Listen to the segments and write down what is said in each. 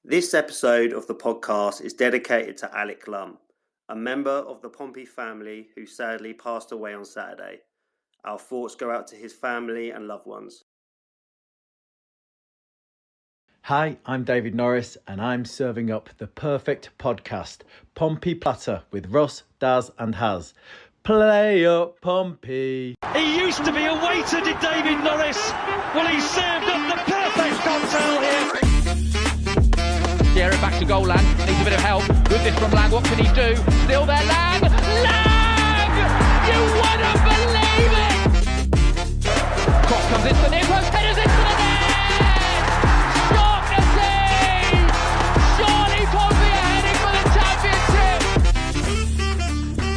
This episode of the podcast is dedicated to Alec Lum, a member of the Pompey family who sadly passed away on Saturday. Our thoughts go out to his family and loved ones. Hi, I'm David Norris and I'm serving up the perfect podcast, Pompey Platter with Russ, Daz and Haz. Play up, Pompey. He used to be a waiter, did David Norris? Well, he served up the perfect cocktail here. Sierra back to goal, Lang. Needs a bit of help. With this from Lang, what can he do? Still there, Lang! Lang! You wouldn't believe it! Cross comes into the near post, headers into the net! Shock the team! Surely Pompey are heading for the championship!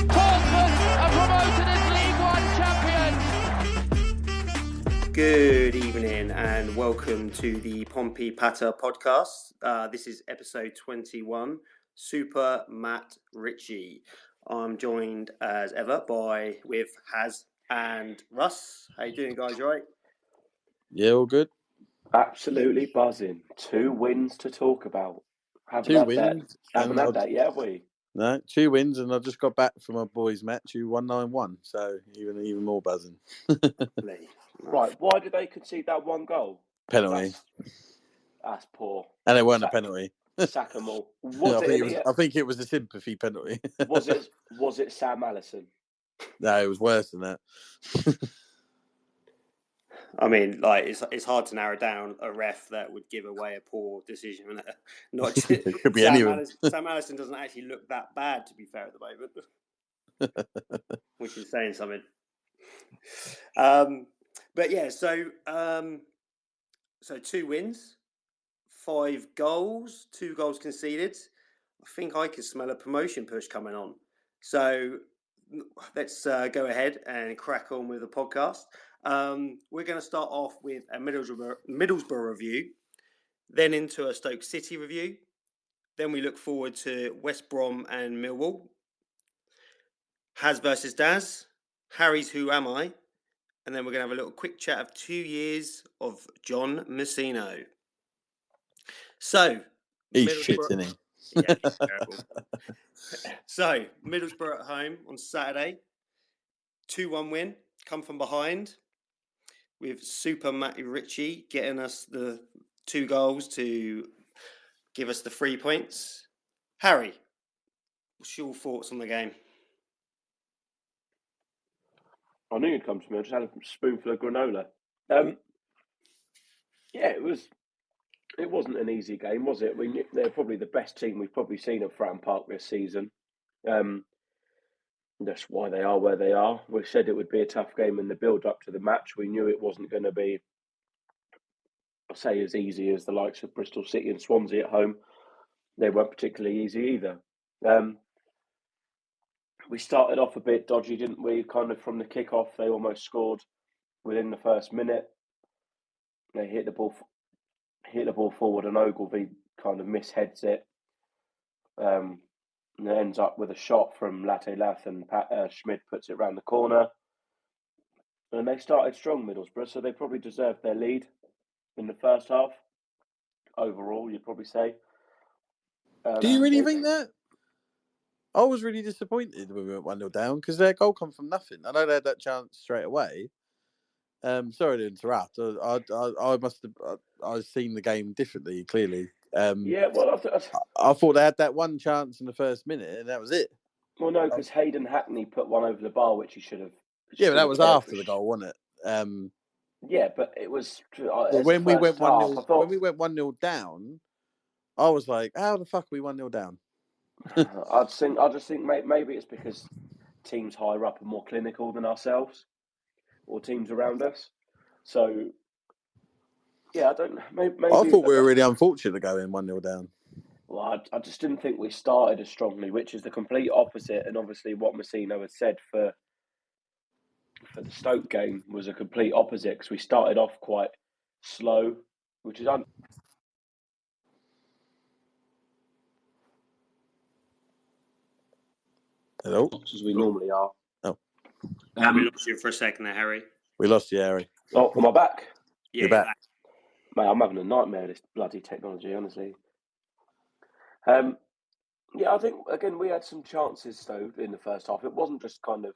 Portsmouth are promoted as League One champions! Good evening and welcome to the Pompey Patter podcast. This is episode 21, Super Matt Ritchie. I'm joined as ever with Haz and Russ. How you doing, guys? You all right? Yeah, all good. Absolutely buzzing. 2 wins to talk about. Haven't had that yet, have we? No, 2 wins, and I just got back from my boys' match who won 9-1, so even more buzzing. Right, why did they concede that one goal? Penalty. That's poor. And it weren't a penalty. Sack them all. I think it was a sympathy penalty. Was it Sam Allison? No, it was worse than that. I mean, it's hard to narrow down a ref that would give away a poor decision. Not just, it could be anyone. Sam Allison doesn't actually look that bad, to be fair, at the moment, which is saying something. But yeah, so 2 wins, 5 goals, 2 goals conceded. I think I can smell a promotion push coming on. So let's go ahead and crack on with the podcast. We're going to start off with a Middlesbrough review, then into a Stoke City review. Then we look forward to West Brom and Millwall. Haz versus Daz. Harry's Who Am I? And then we're going to have a little quick chat of 2 years of John Mousinho. So, he's shit, isn't he? Yeah, he's terrible. So, Middlesbrough at home on Saturday. 2-1 win. Come from behind with Super Matty Ritchie getting us the 2 goals to give us the 3 points. Harry, what's your thoughts on the game? I knew you'd come to me. I just had a spoonful of granola. Yeah, it wasn't an easy game, was it? They're probably the best team we've probably seen at Fratton Park this season. That's why they are where they are. We said it would be a tough game in the build-up to the match. We knew it wasn't going to be, I'll say, as easy as the likes of Bristol City and Swansea at home. They weren't particularly easy either. We started off a bit dodgy, didn't we? Kind of from the kick-off, they almost scored within the first minute. They hit the ball forward, and Ogilvie kind of misheads it. And it ends up with a shot from Latte Lath, and Schmid puts it round the corner. And they started strong, Middlesbrough, so they probably deserved their lead in the first half. Overall, you'd probably say. Do you really think that? I was really disappointed when we went 1-0 down because their goal come from nothing. I know they had that chance straight away. Sorry to interrupt. I must have. I've seen the game differently. Clearly. Yeah, well, I thought they had that one chance in the first minute, and that was it. Well, no, because Hayden Hackney put one over the bar, which he should have. Yeah, but that was after the goal, wasn't it? Yeah, but it was. When we went 1-0 down, I was like, "How the fuck are we 1-0 down?" I just think maybe it's because teams higher up are more clinical than ourselves, or teams around us. So, yeah, I don't. Maybe I thought we were really unfortunate to go in 1-0 down. Well, I just didn't think we started as strongly, which is the complete opposite. And obviously, what Mousinho had said for the Stoke game was a complete opposite because we started off quite slow, which is Hello? As we normally are. Oh. We lost you for a second there, Harry. We lost you, Harry. Oh, am I back? Yeah, You're back. Mate, I'm having a nightmare of this bloody technology, honestly. Yeah, I think again we had some chances though in the first half. It wasn't just kind of.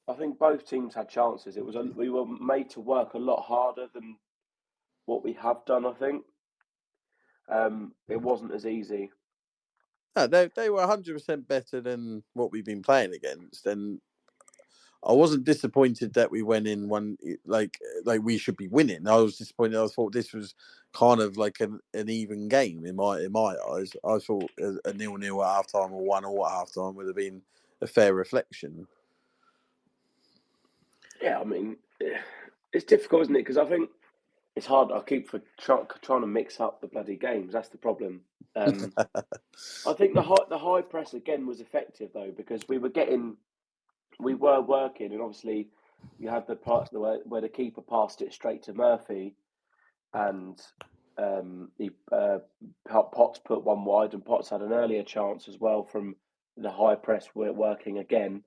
I think both teams had chances. We were made to work a lot harder than what we have done. I think it wasn't as easy. No, they were 100% better than what we've been playing against, and I wasn't disappointed that we went in one like we should be winning. I was disappointed. I thought this was kind of like an even game in my eyes. I thought a 0-0 at half time or 1-1 at half time would have been a fair reflection. Yeah, I mean, it's difficult, isn't it? Because I think it's hard. I keep trying to mix up the bloody games. That's the problem. I think the high press again was effective though, because we were working, and obviously you had the part where the keeper passed it straight to Murphy, and Potts put one wide, and Potts had an earlier chance as well from the high press working again.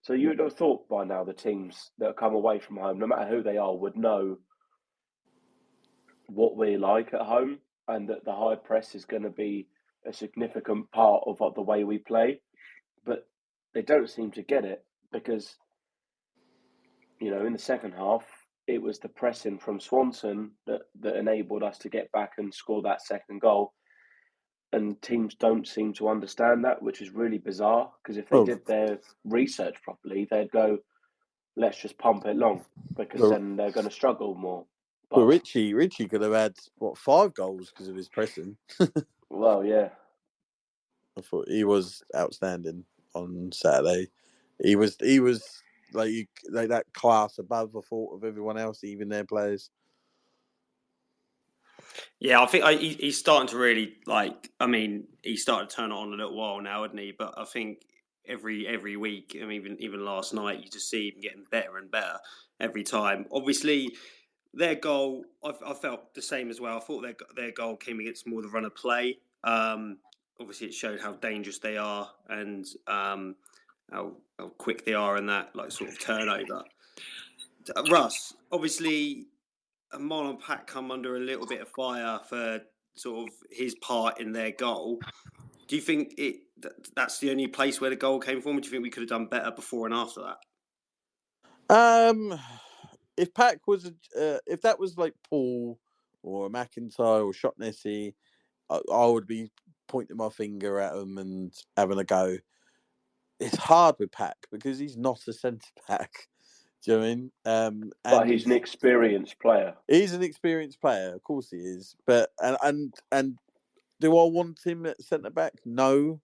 So you would have thought by now the teams that come away from home, no matter who they are, would know what we like at home, and that the high press is going to be a significant part of the way we play. But they don't seem to get it because, in the second half, it was the pressing from Swanson that enabled us to get back and score that second goal. And teams don't seem to understand that, which is really bizarre, because if they did their research properly, they'd go, let's just pump it long, because then they're going to struggle more. But Ritchie could have had, 5 goals because of his pressing. Well, yeah. I thought he was outstanding on Saturday. He was like that class above, I thought, of everyone else, even their players. Yeah, I think he's starting to really he's started to turn it on a little while now, hasn't he? But I think every week, even last night, you just see him getting better and better every time. Obviously, their goal, I felt the same as well. I thought their goal came against more the run of play. Obviously, it showed how dangerous they are and how quick they are in that sort of turnover. Russ, obviously, Marlon Pack come under a little bit of fire for sort of his part in their goal. Do you think that's the only place where the goal came from? Or do you think we could have done better before and after that? If Pack was, if that was like Paul or McIntyre or Shotnessy, I would be pointing my finger at him and having a go. It's hard with Pack because he's not a centre back. Do you know what I mean? But he's an experienced player. He's an experienced player, of course he is. But and do I want him at centre back? No.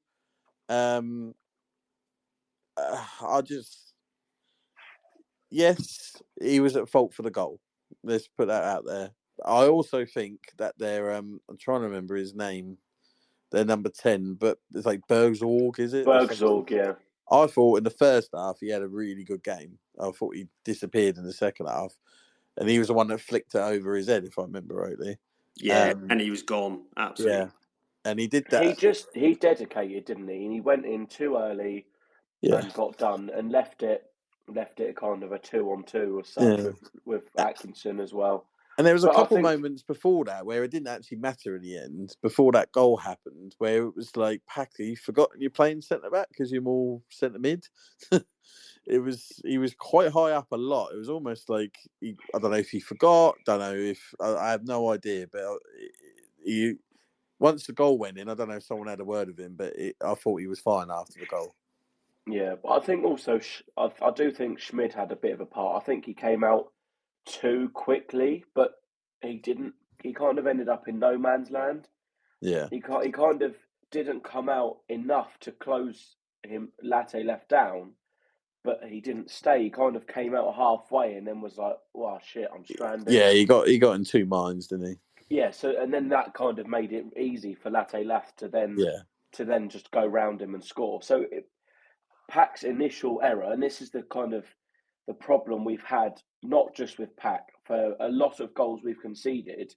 Yes, he was at fault for the goal. Let's put that out there. I also think that they're I'm trying to remember his name. They're number 10, but it's like Bergsorg, is it? Bergsorg, yeah. I thought in the first half he had a really good game. I thought he disappeared in the second half, and he was the one that flicked it over his head, if I remember rightly. Yeah, and he was gone. Absolutely. Yeah, and he did that. He dedicated, didn't he? And he went in too early and got done, and left it kind of a 2-on-2 or such with Atkinson as well. And there was a couple moments before that where it didn't actually matter in the end, before that goal happened, where it was like, Packy, you've forgotten you're playing centre-back because you're more centre-mid. He was quite high up a lot. It was almost like, I don't know if he forgot, I have no idea, but once the goal went in, I don't know if someone had a word with him, but I thought he was fine after the goal. Yeah, but I think also, I do think Schmid had a bit of a part. I think he came out too quickly, but he didn't. He kind of ended up in no man's land. Yeah, he kind of didn't come out enough to close him. Latte left down, but he didn't stay. He kind of came out halfway and then was like, "Wow, shit, I'm stranded." Yeah, he got in two minds, didn't he? Yeah. So and then that kind of made it easy for Latte left to then just go round him and score. So Pack's initial error, and this is the kind of the problem we've had, not just with Pack, for a lot of goals we've conceded,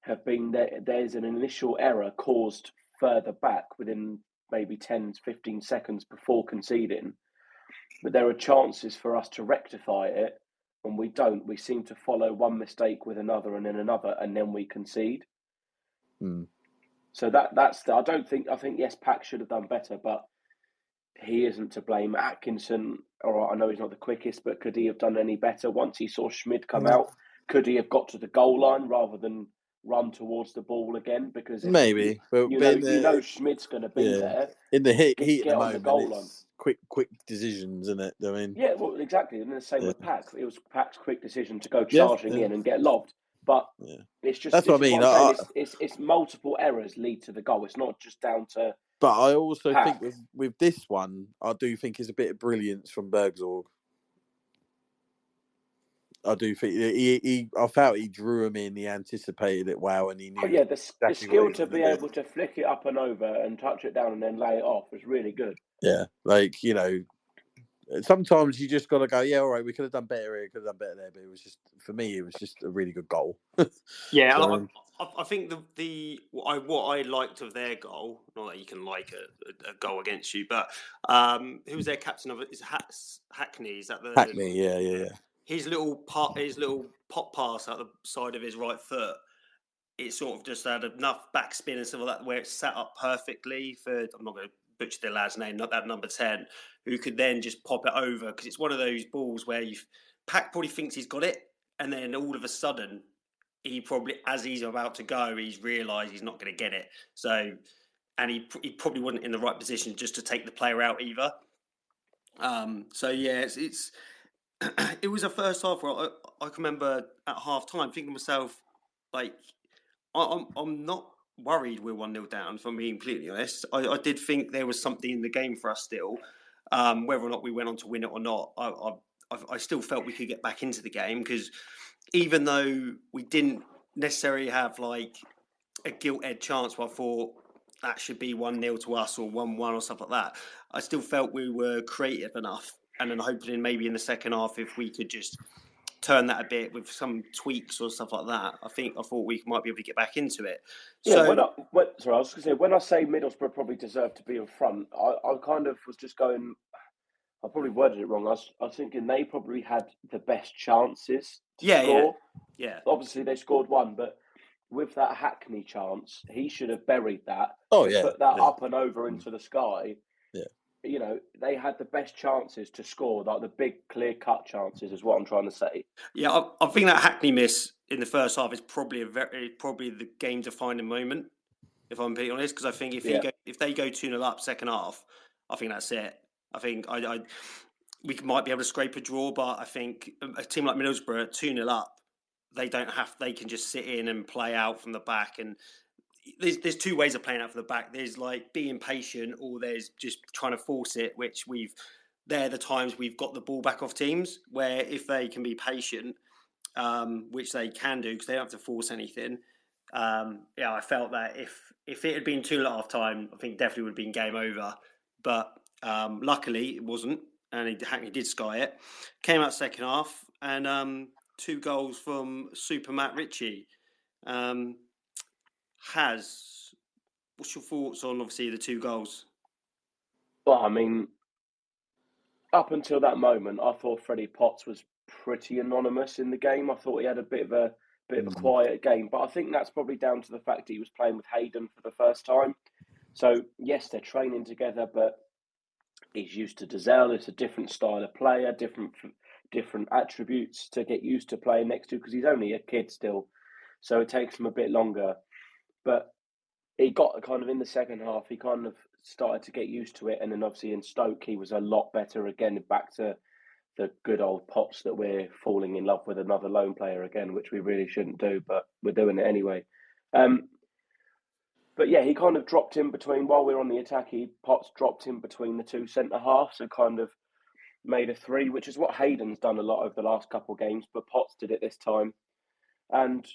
have been that there's an initial error caused further back within maybe 10, 15 seconds before conceding. But there are chances for us to rectify it, and we don't. We seem to follow one mistake with another and then another, and then we concede. So I think yes, Pack should have done better, but he isn't to blame. Atkinson, all right, I know he's not the quickest, but could he have done any better once he saw Schmid come out? Could he have got to the goal line rather than run towards the ball again? Because maybe, but you know Schmid's going to be there. In the heat Get of the on moment, the goal line. it's quick decisions, isn't it? I mean, yeah, well, exactly. And the same with Pack. It was Pack's quick decision to go charging in and get lobbed. But it's just that's what I mean. I'm saying. It's multiple errors lead to the goal. It's not just down to. But I also Pack. think with this one, I do think it's a bit of brilliance from Bergzorg. I do think I felt he drew him in. He anticipated it well, and he knew. The skill to be able to flick it up and over and touch it down and then lay it off was really good. Yeah, sometimes you just got to go. Yeah, all right, we could have done better here, could have done better there, but it was just for me, it was just a really good goal. Yeah, so, I think what I liked of their goal, not that you can like a goal against you, but who was their captain of it? Is Hackney? Is that the Hackney? Yeah. His little pop pass out the side of his right foot. It sort of just had enough backspin and stuff like that where it's set up perfectly for. I'm not going to butcher the lad's name, not that number 10, who could then just pop it over, because it's one of those balls where Pack probably thinks he's got it, and then all of a sudden he probably, as he's about to go, he's realised he's not going to get it. So, and he probably wasn't in the right position just to take the player out either. It's it was a first half where I can remember at half time thinking to myself, like, I'm not worried we're 1-0 down, if I'm being completely honest. I did think there was something in the game for us still. Whether or not we went on to win it or not, I still felt we could get back into the game, because even though we didn't necessarily have like a gilt-edged chance where I thought that should be 1-0 to us or 1-1 or stuff like that, I still felt we were creative enough. And then hoping maybe in the second half, if we could just turn that a bit with some tweaks or stuff like that, I thought we might be able to get back into it. Yeah, I was going to say, when I say Middlesbrough probably deserved to be in front, I kind of was just going, I probably worded it wrong. I was thinking they probably had the best chances to score. Yeah. Obviously, they scored one, but with that Hackney chance, he should have buried that. Put that up and over into the sky. Yeah. They had the best chances to score, like the big clear-cut chances, is what I'm trying to say. Yeah, I think that Hackney miss in the first half is probably the game-defining moment, if I'm being honest. Because I think if they go 2-0 up second half, I think that's it. I think we might be able to scrape a draw, but I think a team like Middlesbrough, 2-0 up, they can just sit in and play out from the back. And there's two ways of playing out from the back. There's like being patient, or there's just trying to force it, which they're the times we've got the ball back off teams, where if they can be patient, which they can do because they don't have to force anything. I felt that if it had been 2-0 at half time, I think definitely would have been game over. But luckily it wasn't, and Hackney did sky it. Came out second half, and 2 goals from Super Matt Ritchie. What's your thoughts on obviously the 2 goals? Well, I mean, up until that moment, I thought Freddie Potts was pretty anonymous in the game. I thought he had a bit of a quiet game, but I think that's probably down to the fact that he was playing with Hayden for the first time. So yes, they're training together, but he's used to Dazelle. It's a different style of player, different attributes to get used to playing next to, because he's only a kid still. So it takes him a bit longer. But he got kind of in the second half, he kind of started to get used to it. And then obviously in Stoke, he was a lot better again, back to the good old Potts that we're falling in love with another lone player again, which we really shouldn't do, but we're doing it anyway. But yeah, he kind of dropped in between, while we were on the attack, Potts dropped in between the 2 centre-halves and kind of made a 3, which is what Hayden's done a lot over the last couple of games, but Potts did it this time. And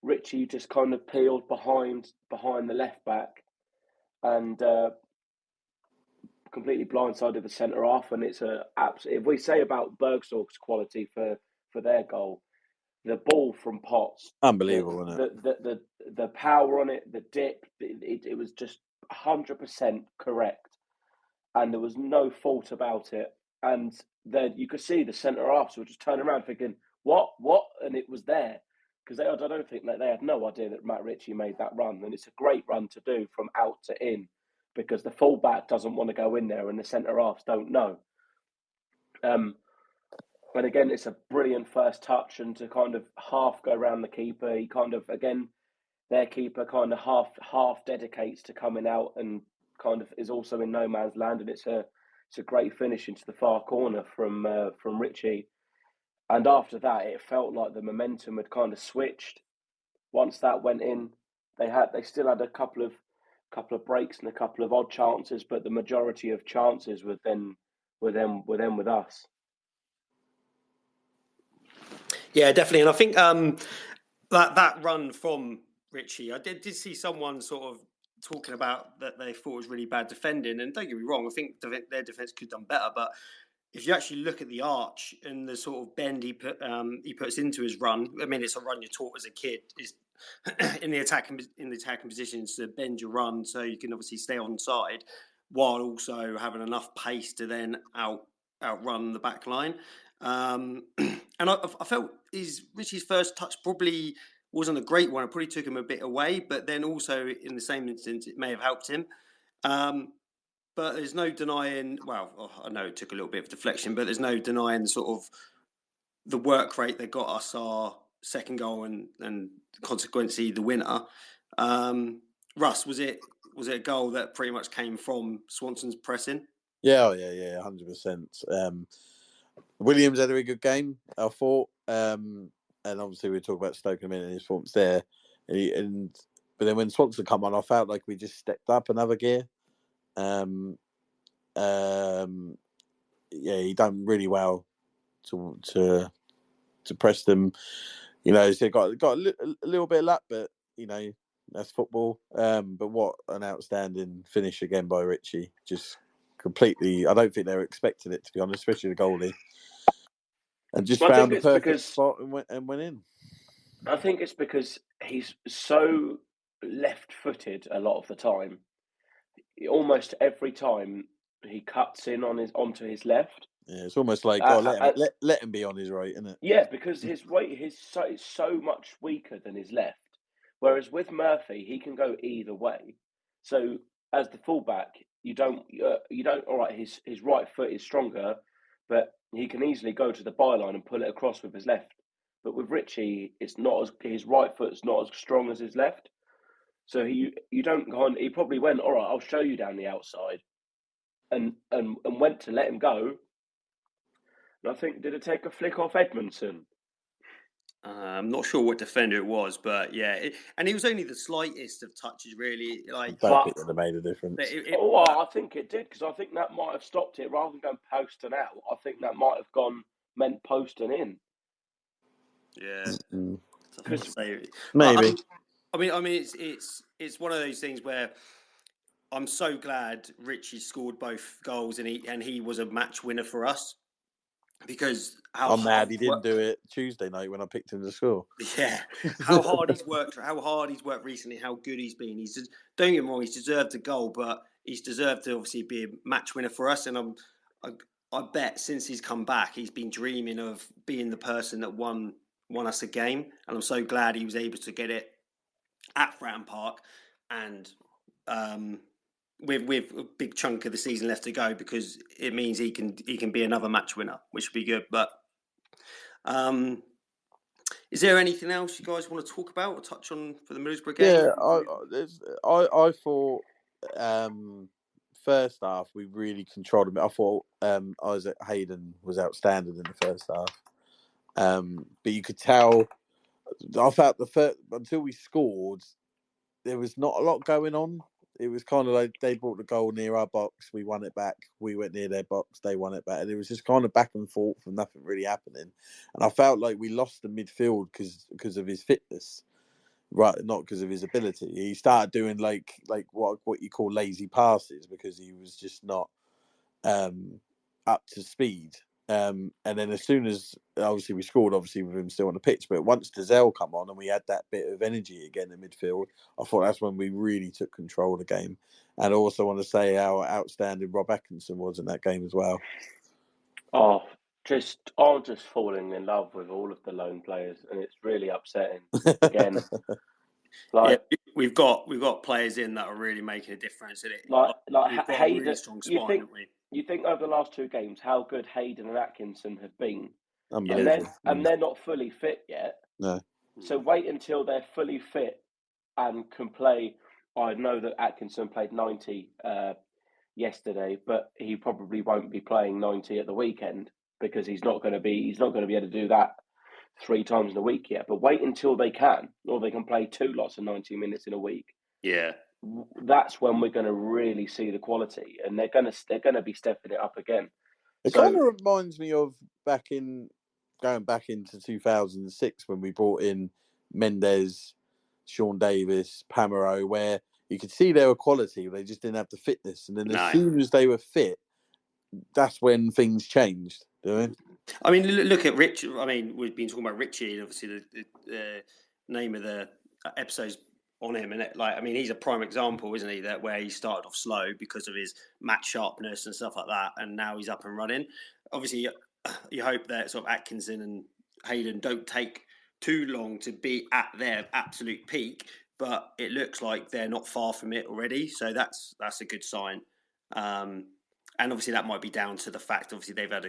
Ritchie just kind of peeled behind the left back and completely blindsided the centre half. And it's if we say about Bergsorg's quality for their goal, the ball from Potts, unbelievable, wasn't it? The power on it, the dip, it was just 100% correct, and there was no fault about it. And then you could see the centre halves were just turning around thinking, what? And it was there. because I don't think that they had no idea that Matt Ritchie made that run, and it's a great run to do from out to in, because the fullback doesn't want to go in there and the centre halves don't know. And again, it's a brilliant first touch, and to kind of half go around the keeper, he kind of, again, their keeper kind of half dedicates to coming out and kind of is also in no man's land, and it's a great finish into the far corner from Ritchie. And after that, it felt like the momentum had kind of switched. Once that went in, they still had a couple of breaks and a couple of odd chances, but the majority of chances were then with us. Yeah, definitely. And I think that run from Ritchie, I did see someone sort of talking about that they thought was really bad defending. And don't get me wrong, I think their defence could have done better. But if you actually look at the arch and the sort of bend he puts into his run, I mean, it's a run you're taught as a kid, is in the attacking positions to bend your run so you can obviously stay on side while also having enough pace to then outrun the back line. And I felt Ritchie's first touch probably wasn't a great one. It probably took him a bit away, but then also in the same instance, it may have helped him. But there's no denying, well, I know it took a little bit of deflection, but there's no denying sort of the work rate that got us our second goal and consequently the winner. Russ, was it a goal that pretty much came from Swanson's pressing? Yeah, 100%. Williams had a very good game, I thought. And obviously we talk about Stoke in a minute and his performance there. But then when Swanson come on, I felt like we just stepped up another gear. He done really well to press them. You know, so got a little bit of luck, but you know that's football. But what an outstanding finish again by Ritchie! Just completely. I don't think they were expecting it, to be honest, especially the goalie. And just found the perfect spot and went in. I think it's because he's so left-footed a lot of the time. Almost every time he cuts in onto his left. Yeah, it's almost like let him be on his right, isn't it? Yeah, because his right is so much weaker than his left. Whereas with Murphy, he can go either way. So as the fullback, you don't. All right, his right foot is stronger, but he can easily go to the byline and pull it across with his left. But with Ritchie, his right foot's not as strong as his left. So you don't go on. He probably went, all right, I'll show you down the outside, and went to let him go. And I think, did it take a flick off Edmondson? I'm not sure what defender it was, but yeah, and it was only the slightest of touches, really. I don't think it would have made a difference. I think it did, because I think that might have stopped it rather than going post and out. I think that might have meant post and in. Yeah, maybe. I mean, it's one of those things where I'm so glad Ritchie scored both goals and he was a match winner for us. Because I'm mad he didn't do it Tuesday night when I picked him to score. Yeah, how hard he's worked recently, how good he's been. Don't get me wrong, he's deserved a goal, but he's deserved to obviously be a match winner for us. And I bet since he's come back, he's been dreaming of being the person that won us a game. And I'm so glad he was able to get it at Fratton Park, and with a big chunk of the season left to go, because it means he can be another match winner, which would be good. But is there anything else you guys want to talk about or touch on for the Middlesbrough game? Yeah, I thought first half we really controlled him. I thought Isaac Hayden was outstanding in the first half, but you could tell. I felt until we scored, there was not a lot going on. It was kind of like they brought the goal near our box, we won it back. We went near their box, they won it back. And it was just kind of back and forth and nothing really happening. And I felt like we lost the midfield because of his fitness, right? Not because of his ability. He started doing like what you call lazy passes because he was just not up to speed. And then as soon as obviously we scored, obviously with him still on the pitch, but once Dazelle come on and we had that bit of energy again in midfield, I thought that's when we really took control of the game. And I also want to say how outstanding Rob Atkinson was in that game as well. Oh, I'm just falling in love with all of the loan players, and it's really upsetting. Again, we've got players in that are really making a difference in it. Like we've got Hayden, a really strong spine, haven't we? You think over the last 2 games how good Hayden and Atkinson have been, Unbelievable. and they're not fully fit yet. No. So wait until they're fully fit and can play. I know that Atkinson played 90 yesterday, but he probably won't be playing 90 at the weekend because he's not going to be able to do that 3 times in a week yet. But wait until they can, or they can play 2 lots of 90 minutes in a week. Yeah, that's when we're going to really see the quality, and they're going to be stepping it up again. It kind of reminds me of going back into 2006 when we brought in Mendes, Sean Davis, Pamero, where you could see their quality, they just didn't have the fitness. And then as soon as they were fit, that's when things changed. I mean, look at Ritchie. I mean, we've been talking about Ritchie, and obviously the name of the episode's on him, and he's a prime example, isn't he? That where he started off slow because of his match sharpness and stuff like that, and now he's up and running. Obviously, you hope that sort of Atkinson and Hayden don't take too long to be at their absolute peak, but it looks like they're not far from it already. So that's a good sign. And obviously that might be down to the fact, obviously they've had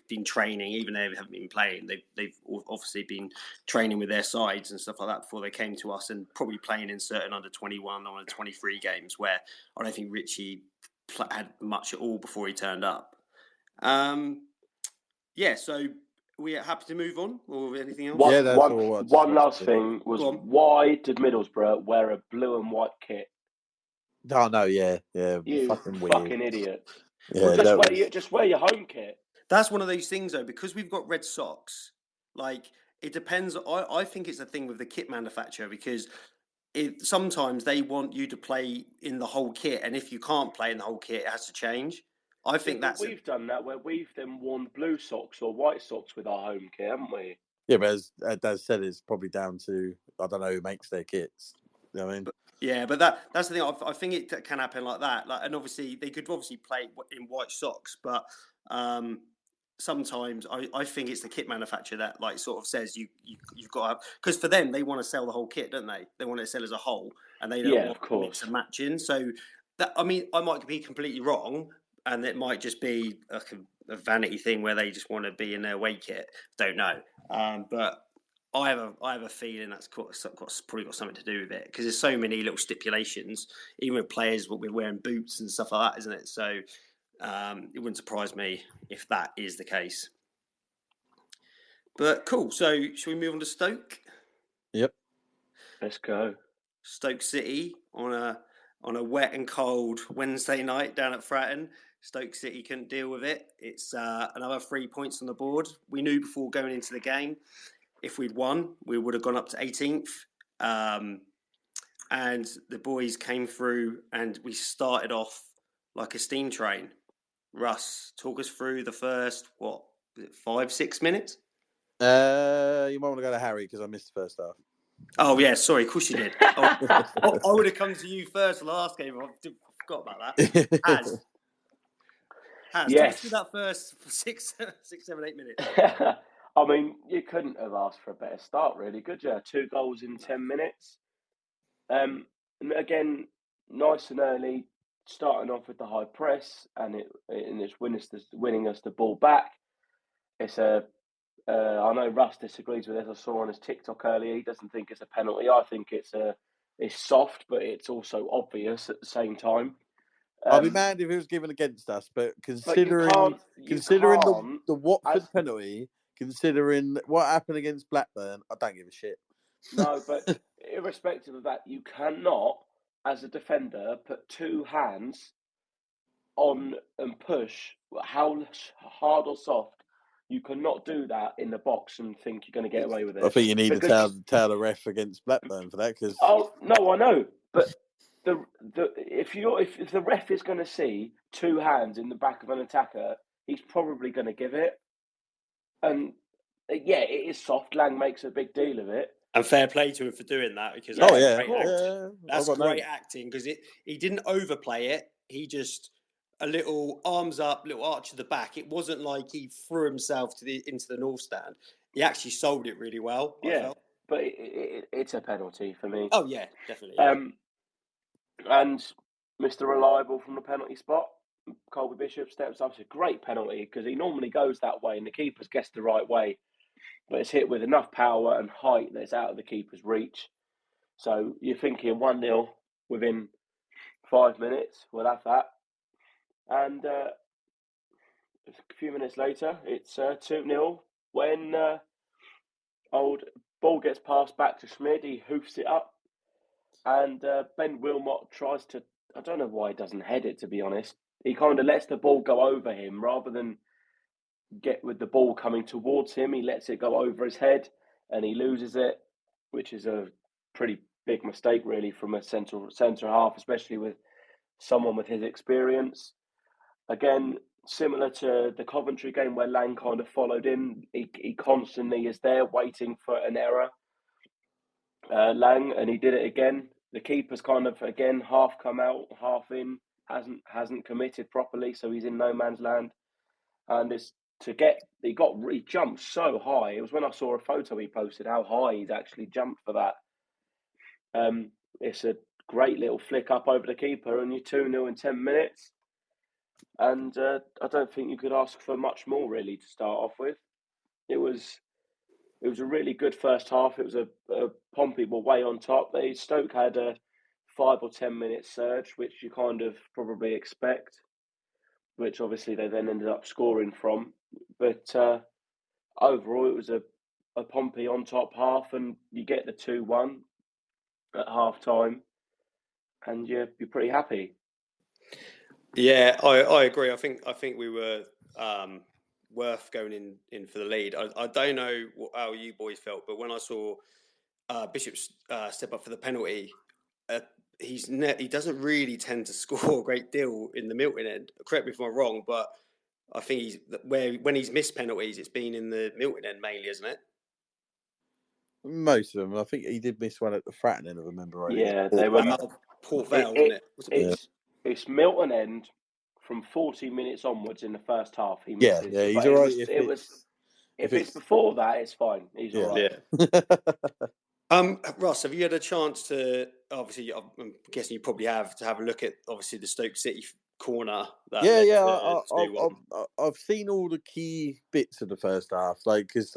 been training, even though they haven't been playing. They've obviously been training with their sides and stuff like that before they came to us, and probably playing in certain under 21 or under 23 games where I don't think Ritchie had much at all before he turned up. So we are happy to move on, or anything else? One last thing was, why did Middlesbrough wear a blue and white kit? Oh no, yeah, you fucking idiots. Yeah, well, just wear your home kit. That's one of those things, though, because we've got red socks. It depends. I think it's a thing with the kit manufacturer, because sometimes they want you to play in the whole kit, and if you can't play in the whole kit, it has to change. I think we've done that where we've then worn blue socks or white socks with our home kit, haven't we? Yeah, but as Daz said, it's probably down to, I don't know who makes their kits. You know what I mean? But that's the thing. I think it can happen like that. And obviously they could play in white socks, but sometimes I think it's the kit manufacturer that sort of says you've got to, because for them they want to sell the whole kit, don't they? They want to sell as a whole, and they don't want to mix and match in. So I might be completely wrong, and it might just be a vanity thing where they just want to be in their away kit. Don't know, but I have a feeling that's probably got something to do with it, because there's so many little stipulations, even with players, what we're wearing boots and stuff like that, isn't it? So it wouldn't surprise me if that is the case. But cool. So shall we move on to Stoke? Yep. Let's go. Stoke City on a wet and cold Wednesday night down at Fratton. Stoke City couldn't deal with it. It's another 3 points on the board. We knew before going into the game, if we'd won, we would have gone up to 18th. And the boys came through, and we started off like a steam train. Russ, talk us through the first, 5-6 minutes? You might want to go to Harry, because I missed the first half. Oh, yeah, sorry, of course you did. I would have come to you first the last game. I forgot about that. Has, yes. Talk us through that first 6, 7, 8 minutes. I mean, you couldn't have asked for a better start, really, could you? 2 goals in 10 minutes. And again, nice and early, starting off with the high press, and it's winning us the ball back. It's I know Russ disagrees with this. I saw on his TikTok earlier. He doesn't think it's a penalty. I think it's soft, but it's also obvious at the same time. I'll be mad if it was given against us, but considering the Watford penalty, considering what happened against Blackburn, I don't give a shit. No, but irrespective of that, you cannot, as a defender, put 2 hands on and push, how hard or soft. You cannot do that in the box and think you're going to get away with it. I think you need to tell the ref against Blackburn for that. Cause... Oh no, I know, but if the ref is going to see 2 hands in the back of an attacker, he's probably going to give it. And yeah, it is soft. Lang makes a big deal of it. And fair play to him for doing that, because that's great acting, because he didn't overplay it. He just a little arms up, little arch to the back. It wasn't like he threw himself into the North Stand. He actually sold it really well, I felt. But it's a penalty for me. Oh, yeah, definitely. Yeah. And Mr. Reliable from the penalty spot, Colby Bishop steps up. It's a great penalty because he normally goes that way and the keeper's guessed the right way. But it's hit with enough power and height that it's out of the keeper's reach. So you're thinking 1-0 within 5 minutes. We'll have that. And a few minutes later, it's 2-0 when old ball gets passed back to Schmid. He hoofs it up. And Ben Wilmot tries to, I don't know why he doesn't head it, to be honest. He kind of lets the ball go over him rather than get with the ball coming towards him. He lets it go over his head and he loses it, which is a pretty big mistake, really, from a centre half, especially with someone with his experience. Again, similar to the Coventry game where Lang kind of followed in, he constantly is there waiting for an error. Lang, and he did it again. The keeper's kind of again half come out, half in, hasn't committed properly, so he's in no man's land. And it's he jumped so high. It was when I saw a photo he posted how high he's actually jumped for that. It's a great little flick up over the keeper, and you're 2-0 in 10 minutes. And I don't think you could ask for much more, really, to start off with. It was a really good first half. It was a Pompey were way on top. Stoke had a 5 or 10 minute surge, which you kind of probably expect, which obviously they then ended up scoring from. But overall, it was a Pompey on top half, and you get the 2-1 at half time, and you're pretty happy. Yeah, I agree. I think we were worth going in for the lead. I don't know how you boys felt, but when I saw Bishop step up for the penalty, he doesn't really tend to score a great deal in the Milton end. Correct me if I'm wrong, but I think when he's missed penalties, it's been in the Milton end mainly, isn't it? Most of them. I think he did miss one at the Fratton end, if I remember right. Yeah, they were Port Vale, wasn't it? It's Milton end from 40 minutes onwards in the first half. He misses. Yeah, he's all right. If it's before that, it's fine. He's all right. Yeah. Ross, have you had a chance to? Obviously, I'm guessing you probably have to have a look at obviously the Stoke City corner. I've seen all the key bits of the first half, because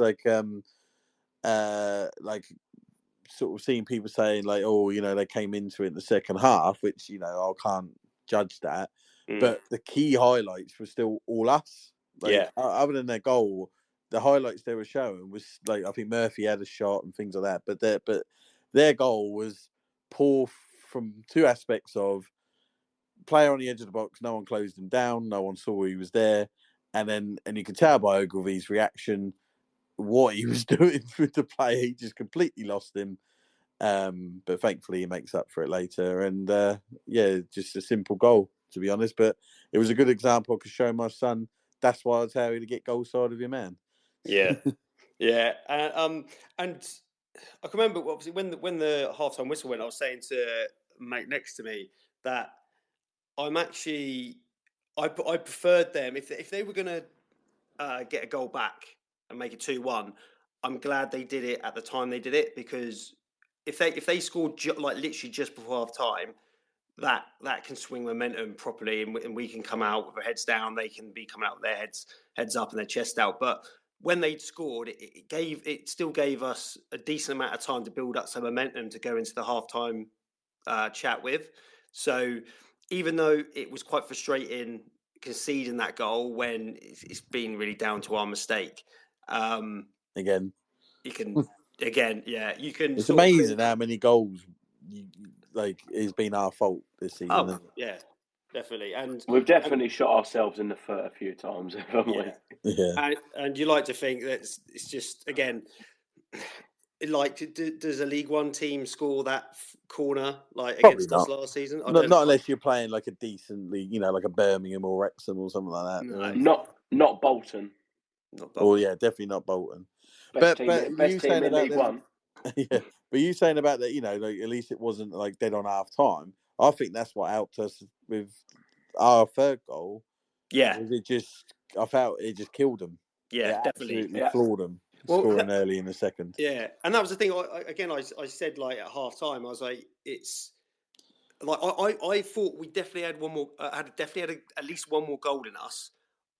sort of seeing people saying they came into it in the second half, which I can't judge that. But the key highlights were still all us. Other than their goal, the highlights they were showing was I think Murphy had a shot and things like that. But their goal was poor from two aspects of player on the edge of the box. No one closed him down. No one saw he was there. And you could tell by Ogilvy's reaction what he was doing with the player. He just completely lost him. But thankfully he makes up for it later. And just a simple goal, to be honest. But it was a good example. I could show my son that's why it's how to get goal side of your man. Yeah. Yeah. And I can remember obviously when the halftime whistle went, I was saying to a mate next to me that I preferred them if they were going to get a goal back and make it 2-1. I'm glad they did it at the time they did it, because if they scored literally just before half time, that can swing momentum properly, and we can come out with our heads down. They can be coming out with their heads up and their chest out. But when they scored, it still gave us a decent amount of time to build up some momentum to go into the halftime chat with. So even though it was quite frustrating conceding that goal when it's been really down to our mistake, again, you can. It's amazing how many goals it's been our fault this season. Oh, yeah, definitely. And we've definitely shot ourselves in the foot a few times, haven't we? Yeah. And you like to think that it's just, again, does a League One team score that corner against us last season? Not unless you're playing a decently, like a Birmingham or Wrexham or something like that. No. Not Bolton. Oh yeah, definitely not Bolton. Best team in League One. Yeah, but you saying about that, at least it wasn't dead on half time. I think that's what helped us with our third goal, Yeah, was it just? I felt it just killed them. yeah, It definitely. absolutely floored them, Well, scoring early in the second. Yeah, and that was the thing. I said like at half time, I was like, it's like I thought we definitely had one more, had at least one more goal in us.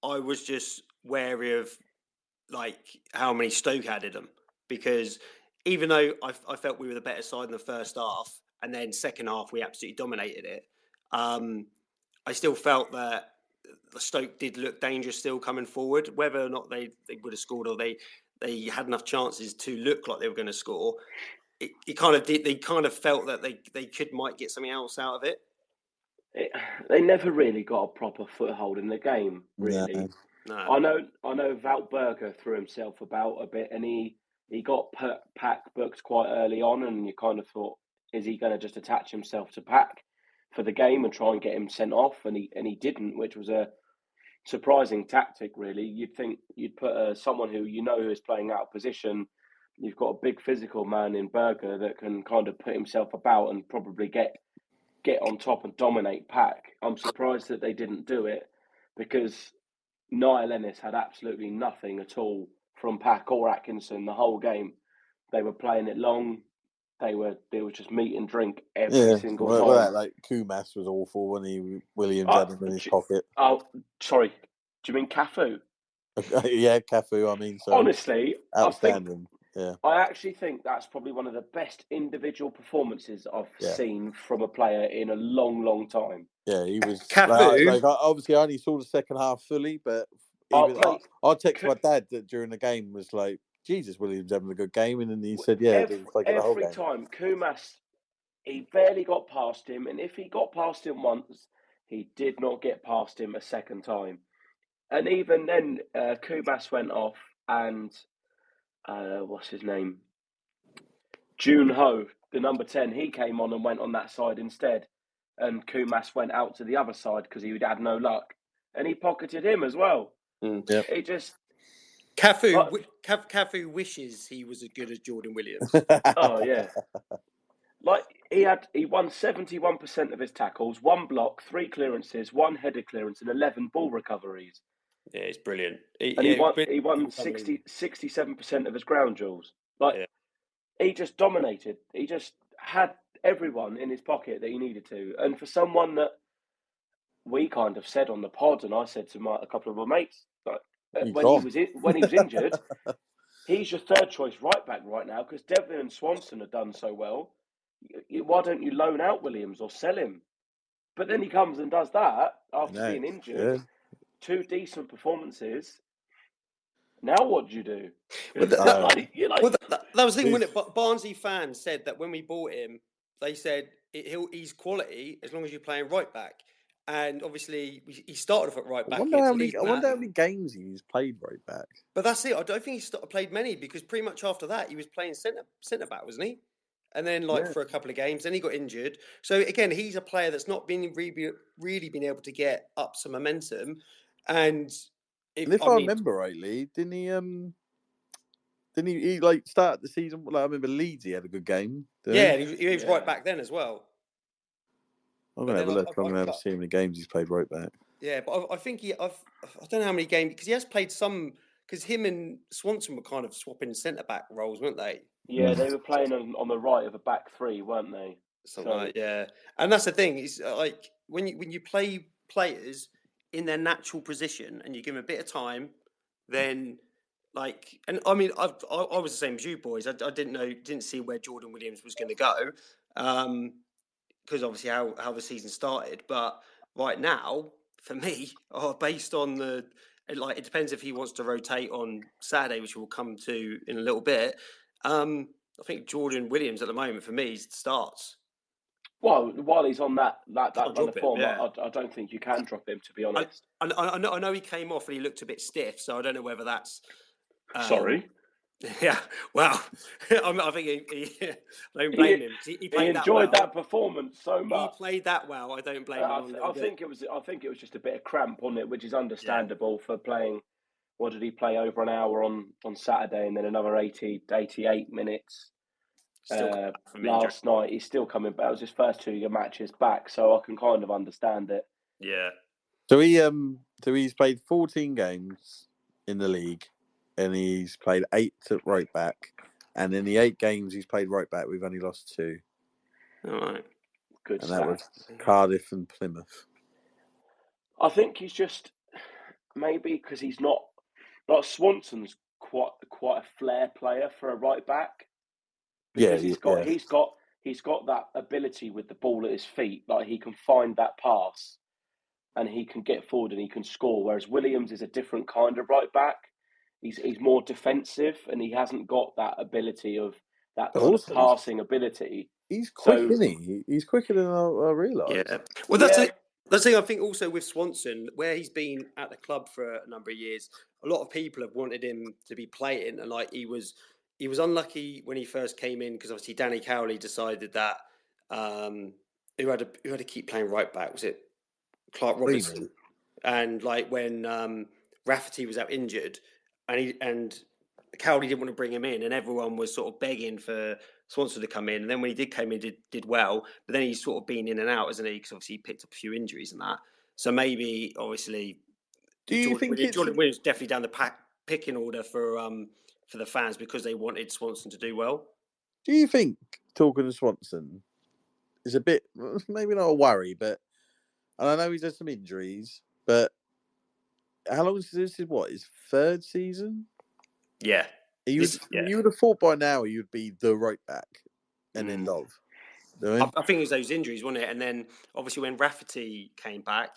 I was just wary of like how many Stoke had in them, because even though I felt we were the better side in the first half, and then second half we absolutely dominated it, I still felt that the Stoke did look dangerous still coming forward. Whether or not they would have scored, or they had enough chances to look like they were going to score, it kind of did. They kind of felt that they might get something else out of it. They never really got a proper foothold in the game, really. No. I know Valberger threw himself about a bit, and he got Pack booked quite early on, and you kind of thought, is he going to just attach himself to Pack for the game and try and get him sent off? And he didn't, which was a surprising tactic, really. You'd think you'd put someone who is playing out of position. You've got a big physical man in Berger that can kind of put himself about and probably get on top and dominate Pack. I'm surprised that they didn't do it, because Niall Ennis had absolutely nothing at all from Pack or Atkinson the whole game. They were playing it long. They were just meat and drink every single time. Well, like Kumas was awful when Williams had him in his pocket. Oh, sorry. Do you mean Cafu? Yeah, Cafu. I mean, so honestly, outstanding. I actually think that's probably one of the best individual performances I've seen from a player in a long, long time. Yeah, he was. Cafu. Obviously, I only saw the second half fully, but I text my dad that during the game was like, Jesus, Williams having a good game, and then he said, "Yeah, it was like the whole game." Every time Kumas, he barely got past him, and if he got past him once, he did not get past him a second time. And even then, Kumas went off, and what's his name? June Ho, the number 10, he came on and went on that side instead. And Kumas went out to the other side because he would had no luck. And he pocketed him as well. Yep. It just... Cafu wishes he was as good as Jordan Williams. Oh, yeah. Like, he won 71% of his tackles, 1 block, 3 clearances, 1 headed clearance, and 11 ball recoveries. Yeah, it's brilliant. He won 67% of his ground duels. He just dominated. He just had everyone in his pocket that he needed to. And for someone that we kind of said on the pod, and I said to a couple of my mates, when he was injured, he's your third choice right back right now, because Devlin and Swanson have done so well. Why don't you loan out Williams or sell him? But then he comes and does that after being injured. 2 decent performances. Now what do you do? That was the thing when Barnsley fans said that when we bought him, they said he's quality as long as you're playing right back. And obviously, he started off at right back. I wonder how many games he's played right back. But that's it. I don't think he played many, because pretty much after that, he was playing centre back, wasn't he? And then, for a couple of games, then he got injured. So again, he's a player that's not been really been able to get up some momentum. And if I remember rightly, didn't he start the season? I remember Leeds, he had a good game. Yeah, he was right back then as well. I'm going to have a look. I'm going to have a see how many games he's played right back. Yeah, but I think I don't know how many games, because he has played some, because him and Swanson were kind of swapping centre-back roles, weren't they? Yeah, they were playing on the right of a back three, weren't they? And that's the thing, is like when you play players in their natural position and you give them a bit of time, then and I mean, I was the same as you boys. I didn't see where Jordan Williams was going to go, because obviously how the season started. But right now, for me, based on it depends if he wants to rotate on Saturday, which we'll come to in a little bit. I think Jordan Williams at the moment for me starts. Well, while he's on that line of form, I don't think you can drop him, to be honest. I know he came off and he looked a bit stiff, so I don't know whether that's... Sorry? Yeah, well, I think he I don't blame him. He enjoyed that performance so much. He played that well. I don't blame him. I think it was just a bit of cramp on it, which is understandable for playing. What did he play? Over an hour on Saturday, and then another 88 minutes last night. He's still coming back. It was his first 2 matches back, so I can kind of understand it. Yeah. So he's played 14 games in the league, and he's played 8 at right back. And in the 8 games he's played right back, we've only lost 2. All right. Good And stat. that was Cardiff and Plymouth. I think he's just maybe because he's not like Swanson's quite a flair player for a right back. Because he's got that ability with the ball at his feet. Like he can find that pass and he can get forward and he can score. Whereas Williams is a different kind of right back. He's more defensive and he hasn't got that ability of that kind of passing ability. He's quick, isn't he? He's quicker than I realised. Yeah. Well, that's the thing. I think also with Swanson, where he's been at the club for a number of years, a lot of people have wanted him to be playing, and like he was unlucky when he first came in because obviously Danny Cowley decided that who had to keep playing right back, was it Clark Robertson? And like when Rafferty was out injured, and Cowley didn't want to bring him in, and everyone was sort of begging for Swanson to come in. And then when he did come in, did well, but then he's sort of been in and out, hasn't he? Because obviously he picked up a few injuries and that. So maybe obviously, Jordan Williams definitely down the picking order for the fans because they wanted Swanson to do well. Do you think talking to Swanson is a bit, maybe not a worry, but and I know he's had some injuries, but how long is this? What, his 3rd season? Yeah. You would have thought by now he would be the right back and end of. I think it was those injuries, wasn't it? And then obviously when Rafferty came back,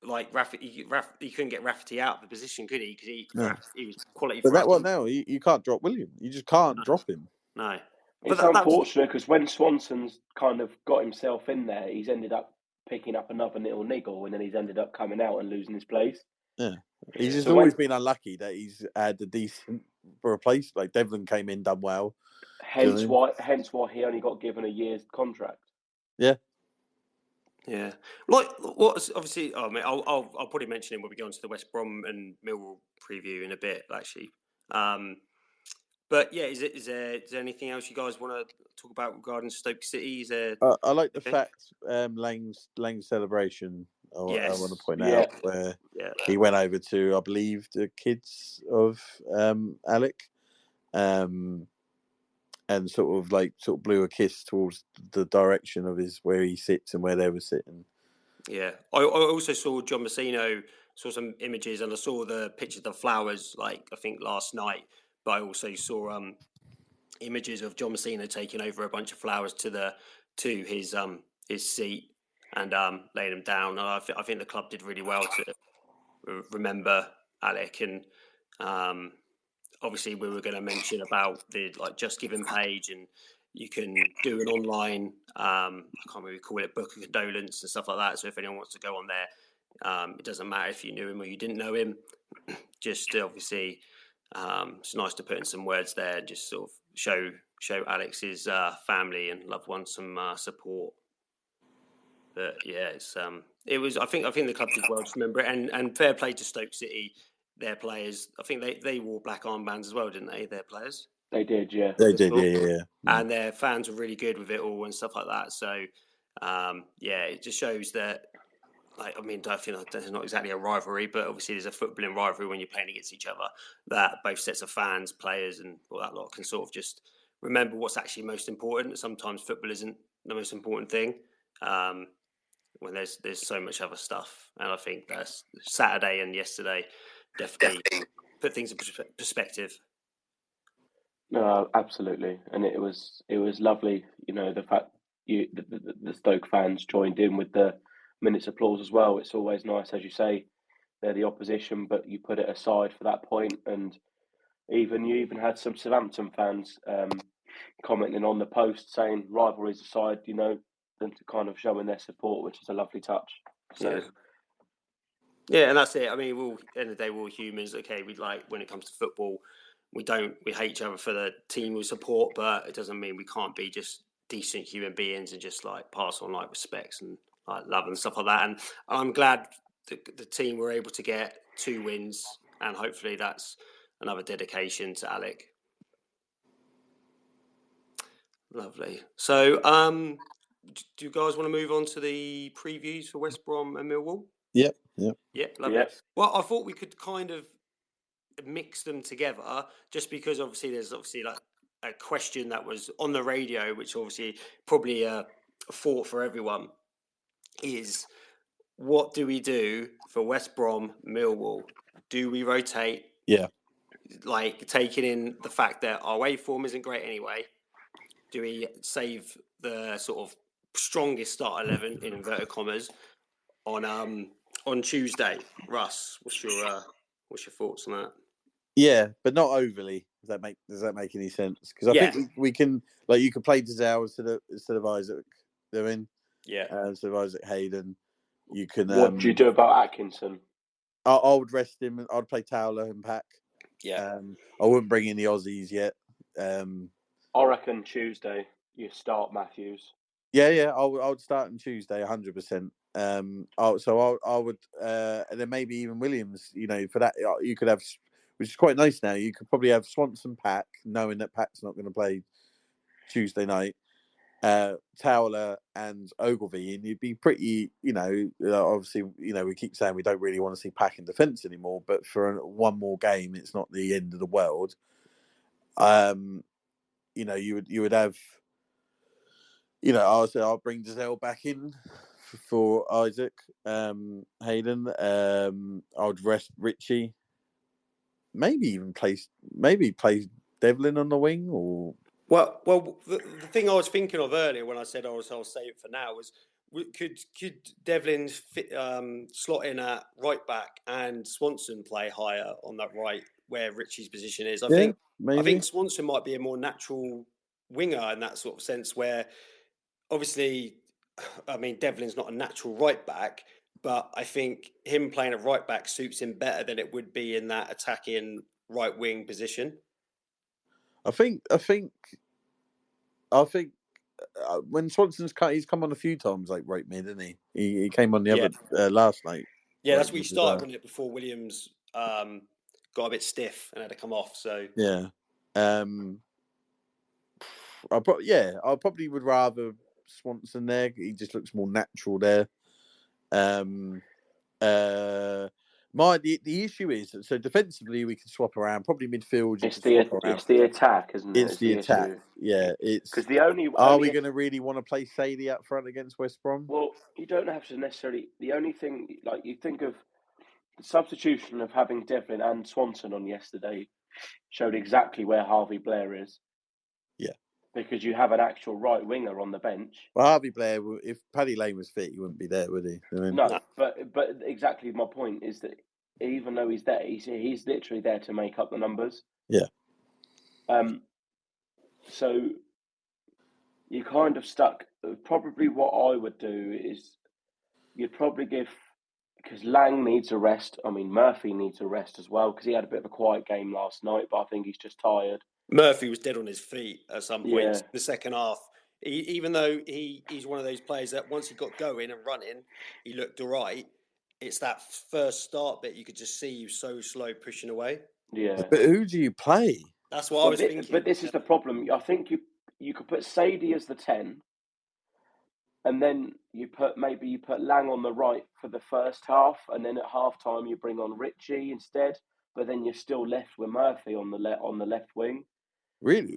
like Rafferty, he couldn't get Rafferty out of the position, could he? Because he was quality. But that one now, you can't drop William. You just can't drop him. No. It's unfortunate because when Swanson's kind of got himself in there, he's ended up picking up another little niggle, and then he's ended up coming out and losing his place. Yeah, he's just always been unlucky that he's had a decent replace. Like Devlin came in, done well. Hence why he only got given a year's contract. Yeah. Yeah, like what? Obviously, I'll probably mention him when we go on to the West Brom and Millwall preview in a bit, actually. But yeah, is there anything else you guys want to talk about regarding Stoke City? Is there? I like the fact Lang's celebration. I want to point out where he went over to, I believe, the kids of Alec, and sort of blew a kiss towards the direction of where he sits and where they were sitting. Yeah, I also saw John Mousinho, saw some images, and I saw the picture of the flowers, like I think last night. But I also saw images of John Mousinho taking over a bunch of flowers to his seat and laying them down. And I think the club did really well to remember Alec. And obviously we were going to mention about the Just Giving page, and you can do an online, I can't really call it, book of condolence and stuff like that. So if anyone wants to go on there, it doesn't matter if you knew him or you didn't know him. Just obviously, it's nice to put in some words there, just sort of show Alex's family and loved ones some support. But yeah, it was. I think the club did well to remember it, and fair play to Stoke City, their players. I think they wore black armbands as well, didn't they? Their players. They did, yeah. They did, yeah. And their fans were really good with it all and stuff like that. So it just shows that. I think there's not exactly a rivalry, but obviously there's a footballing rivalry when you're playing against each other. That both sets of fans, players, and all that lot can sort of just remember what's actually most important. Sometimes football isn't the most important thing when there's so much other stuff. And I think that's Saturday and yesterday definitely put things in perspective. No, absolutely, and it was lovely. The fact the Stoke fans joined in with the minutes applause as well. It's always nice, as you say, they're the opposition, but you put it aside for that point, and you even had some Southampton fans commenting on the post saying rivalries aside, them to kind of showing their support, which is a lovely touch. So. Yeah, and that's it. I mean, at the end of the day, we're all humans. Okay, when it comes to football, we hate each other for the team we support, but it doesn't mean we can't be just decent human beings and just pass on respects and love and stuff like that. And I'm glad the team were able to get 2 wins, and hopefully that's another dedication to Alec. Lovely. So, do you guys want to move on to the previews for West Brom and Millwall? Yep. Yeah, lovely. Yep. Well, I thought we could kind of mix them together, just because obviously there's like a question that was on the radio, which obviously probably a thought for everyone is, what do we do for West Brom, Millwall? Do we rotate? Yeah. Like, taking in the fact that our away form isn't great anyway, do we save the sort of strongest start 11 in inverted commas on Tuesday? Russ, what's your thoughts on that? Yeah, but not overly. Does that make any sense? Because I think we can, like, you could play Dazal instead of Isaac doing. Yeah. Instead of Isaac Hayden. You can. What do you do about Atkinson? I would rest him. I'd play Towler and Pack. Yeah. I wouldn't bring in the Aussies yet. I reckon Tuesday you start Matthews. Yeah. I would start on Tuesday, 100%. So I would, and then maybe even Williams. You know, for that you could have, which is quite nice now. You could probably have Swanson, Pack, knowing that Pack's not going to play Tuesday night. Towler and Ogilvie, and you'd be pretty, obviously, we keep saying we don't really want to see Pack in defence anymore, but for one more game, it's not the end of the world. You would have, I'll bring Giselle back in for Isaac Hayden. I would rest Ritchie. Maybe play Devlin on the wing, or. Well, the thing I was thinking of earlier when I said I'll save it for now was, could Devlin slot in at right back and Swanson play higher on that right where Ritchie's position is? I think Swanson might be a more natural winger in that sort of sense, where obviously, I mean, Devlin's not a natural right back, but I think him playing at right back suits him better than it would be in that attacking right wing position. I think when Swanson's he's come on a few times like right mid, isn't he? He came on the other last night. Yeah, right, that's what he started on it before Williams got a bit stiff and had to come off. So yeah, I probably would rather Swanson there. He just looks more natural there. The issue is, so defensively we can swap around. Probably midfield. It's the attack, isn't it? It's the attack. Issue. Yeah, it's because the only. Are we going to really want to play Sadie up front against West Brom? Well, you don't have to necessarily. The only thing, like, you think of the substitution of having Devlin and Swanson on yesterday showed exactly where Harvey Blair is. Yeah, because you have an actual right winger on the bench. Well, Harvey Blair, if Paddy Lane was fit, he wouldn't be there, would he? No, but exactly my point is that even though he's there, he's literally there to make up the numbers. Yeah. So you're kind of stuck. Probably what I would do is you'd probably give, because Lang needs a rest. I mean, Murphy needs a rest as well, because he had a bit of a quiet game last night, but I think he's just tired. Murphy was dead on his feet at some point in the second half. Even though he's one of those players that once he got going and running, he looked all right. It's that first start bit you could just see you so slow pushing away. Yeah. But who do you play? That's what I was thinking. But this is the problem. I think you could put Sadie as the 10, and then you put Lang on the right for the first half, and then at half time you bring on Ritchie instead. But then you're still left with Murphy on the left wing. Really,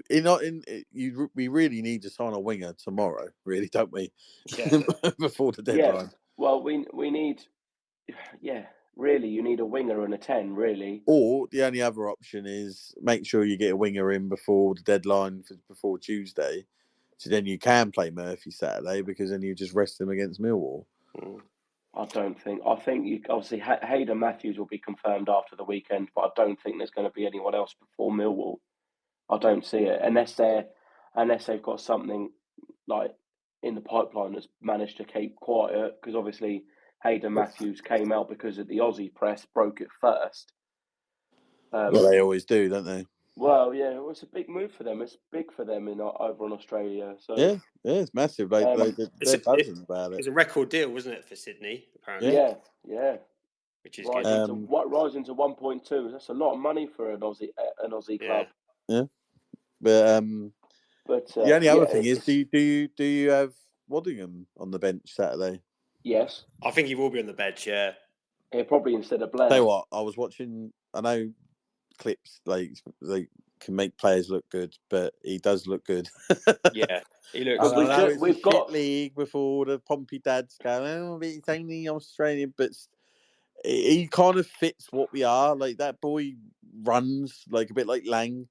we really need to sign a winger tomorrow, really, don't we? Yeah. Before the deadline. Yeah. Well, we need, really, you need a winger and a 10, really. Or the only other option is make sure you get a winger in before the deadline before Tuesday, so then you can play Murphy Saturday, because then you just rest him against Millwall. I think you obviously Hayden Matthews will be confirmed after the weekend, but I don't think there's going to be anyone else before Millwall. I don't see it unless they've got something like in the pipeline that's managed to keep quiet, because obviously Hayden Matthews came out because of the Aussie press broke it first. Well, they always do, don't they? Well, yeah, it was a big move for them. It's big for them over in Australia. So yeah, it's massive. They're buzzing about it. It's a record deal, wasn't it, for Sydney? Apparently, yeah. Which is good. Rising to 1.2. That's a lot of money for an Aussie club. Yeah. But the only other thing is, do you have Waddingham on the bench Saturday? Yes, I think he will be on the bench. Yeah. Yeah, probably instead of Blair. Tell you what, I was watching. I know clips like they can make players look good, but he does look good. Yeah, he looks. But I know it's we've a got shit league with all the Pompey dads going, oh, but it's only Australian, but he kind of fits what we are. Like that boy runs like a bit like Lang.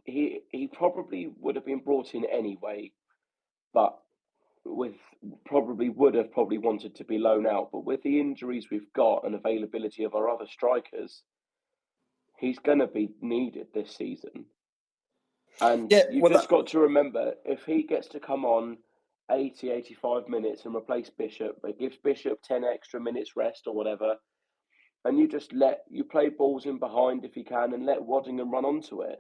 he probably would have been brought in anyway, but would have wanted to be loaned out. But with the injuries we've got and availability of our other strikers, he's going to be needed this season. And you've just got to remember, if he gets to come on 80, 85 minutes and replace Bishop, it gives Bishop 10 extra minutes rest or whatever, and you play balls in behind if you can and let Waddingham run onto it.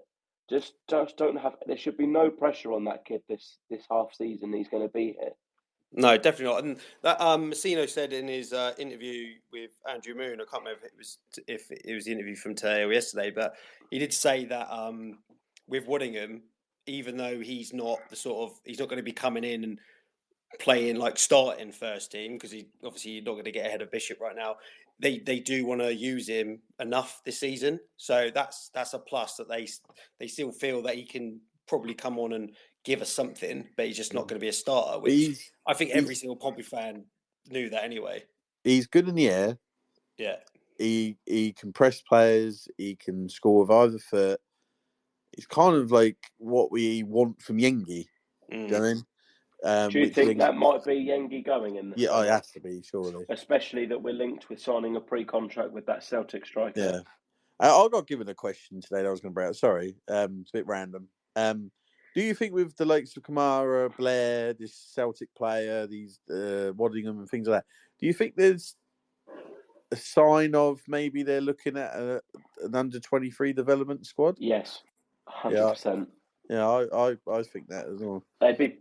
Just don't have. There should be no pressure on that kid this half season. He's going to be here. No, definitely not. And that Mousinho said in his interview with Andrew Moon, I can't remember if it was the interview from today or yesterday, but he did say that with Waddingham, even though he's not going to be coming in and playing like starting first team, because you're not going to get ahead of Bishop right now. They do want to use him enough this season, so that's a plus that they still feel that he can probably come on and give us something, but he's just not going to be a starter, which I think every single Pompey fan knew that anyway. He's good in the air. Yeah. He can press players. He can score with either foot. It's kind of like what we want from Yengi. Do you know what I mean? Do you think that might be Yengi going in the summer? It has to be, surely. Especially that we're linked with signing a pre-contract with that Celtic striker. Yeah. I got given a question today that I was going to bring up. Sorry, it's a bit random. Do you think with the likes of Kamara, Blair, this Celtic player, these Waddingham and things like that, do you think there's a sign of maybe they're looking at an under-23 development squad? Yes, 100%. Yeah, I think that as well. It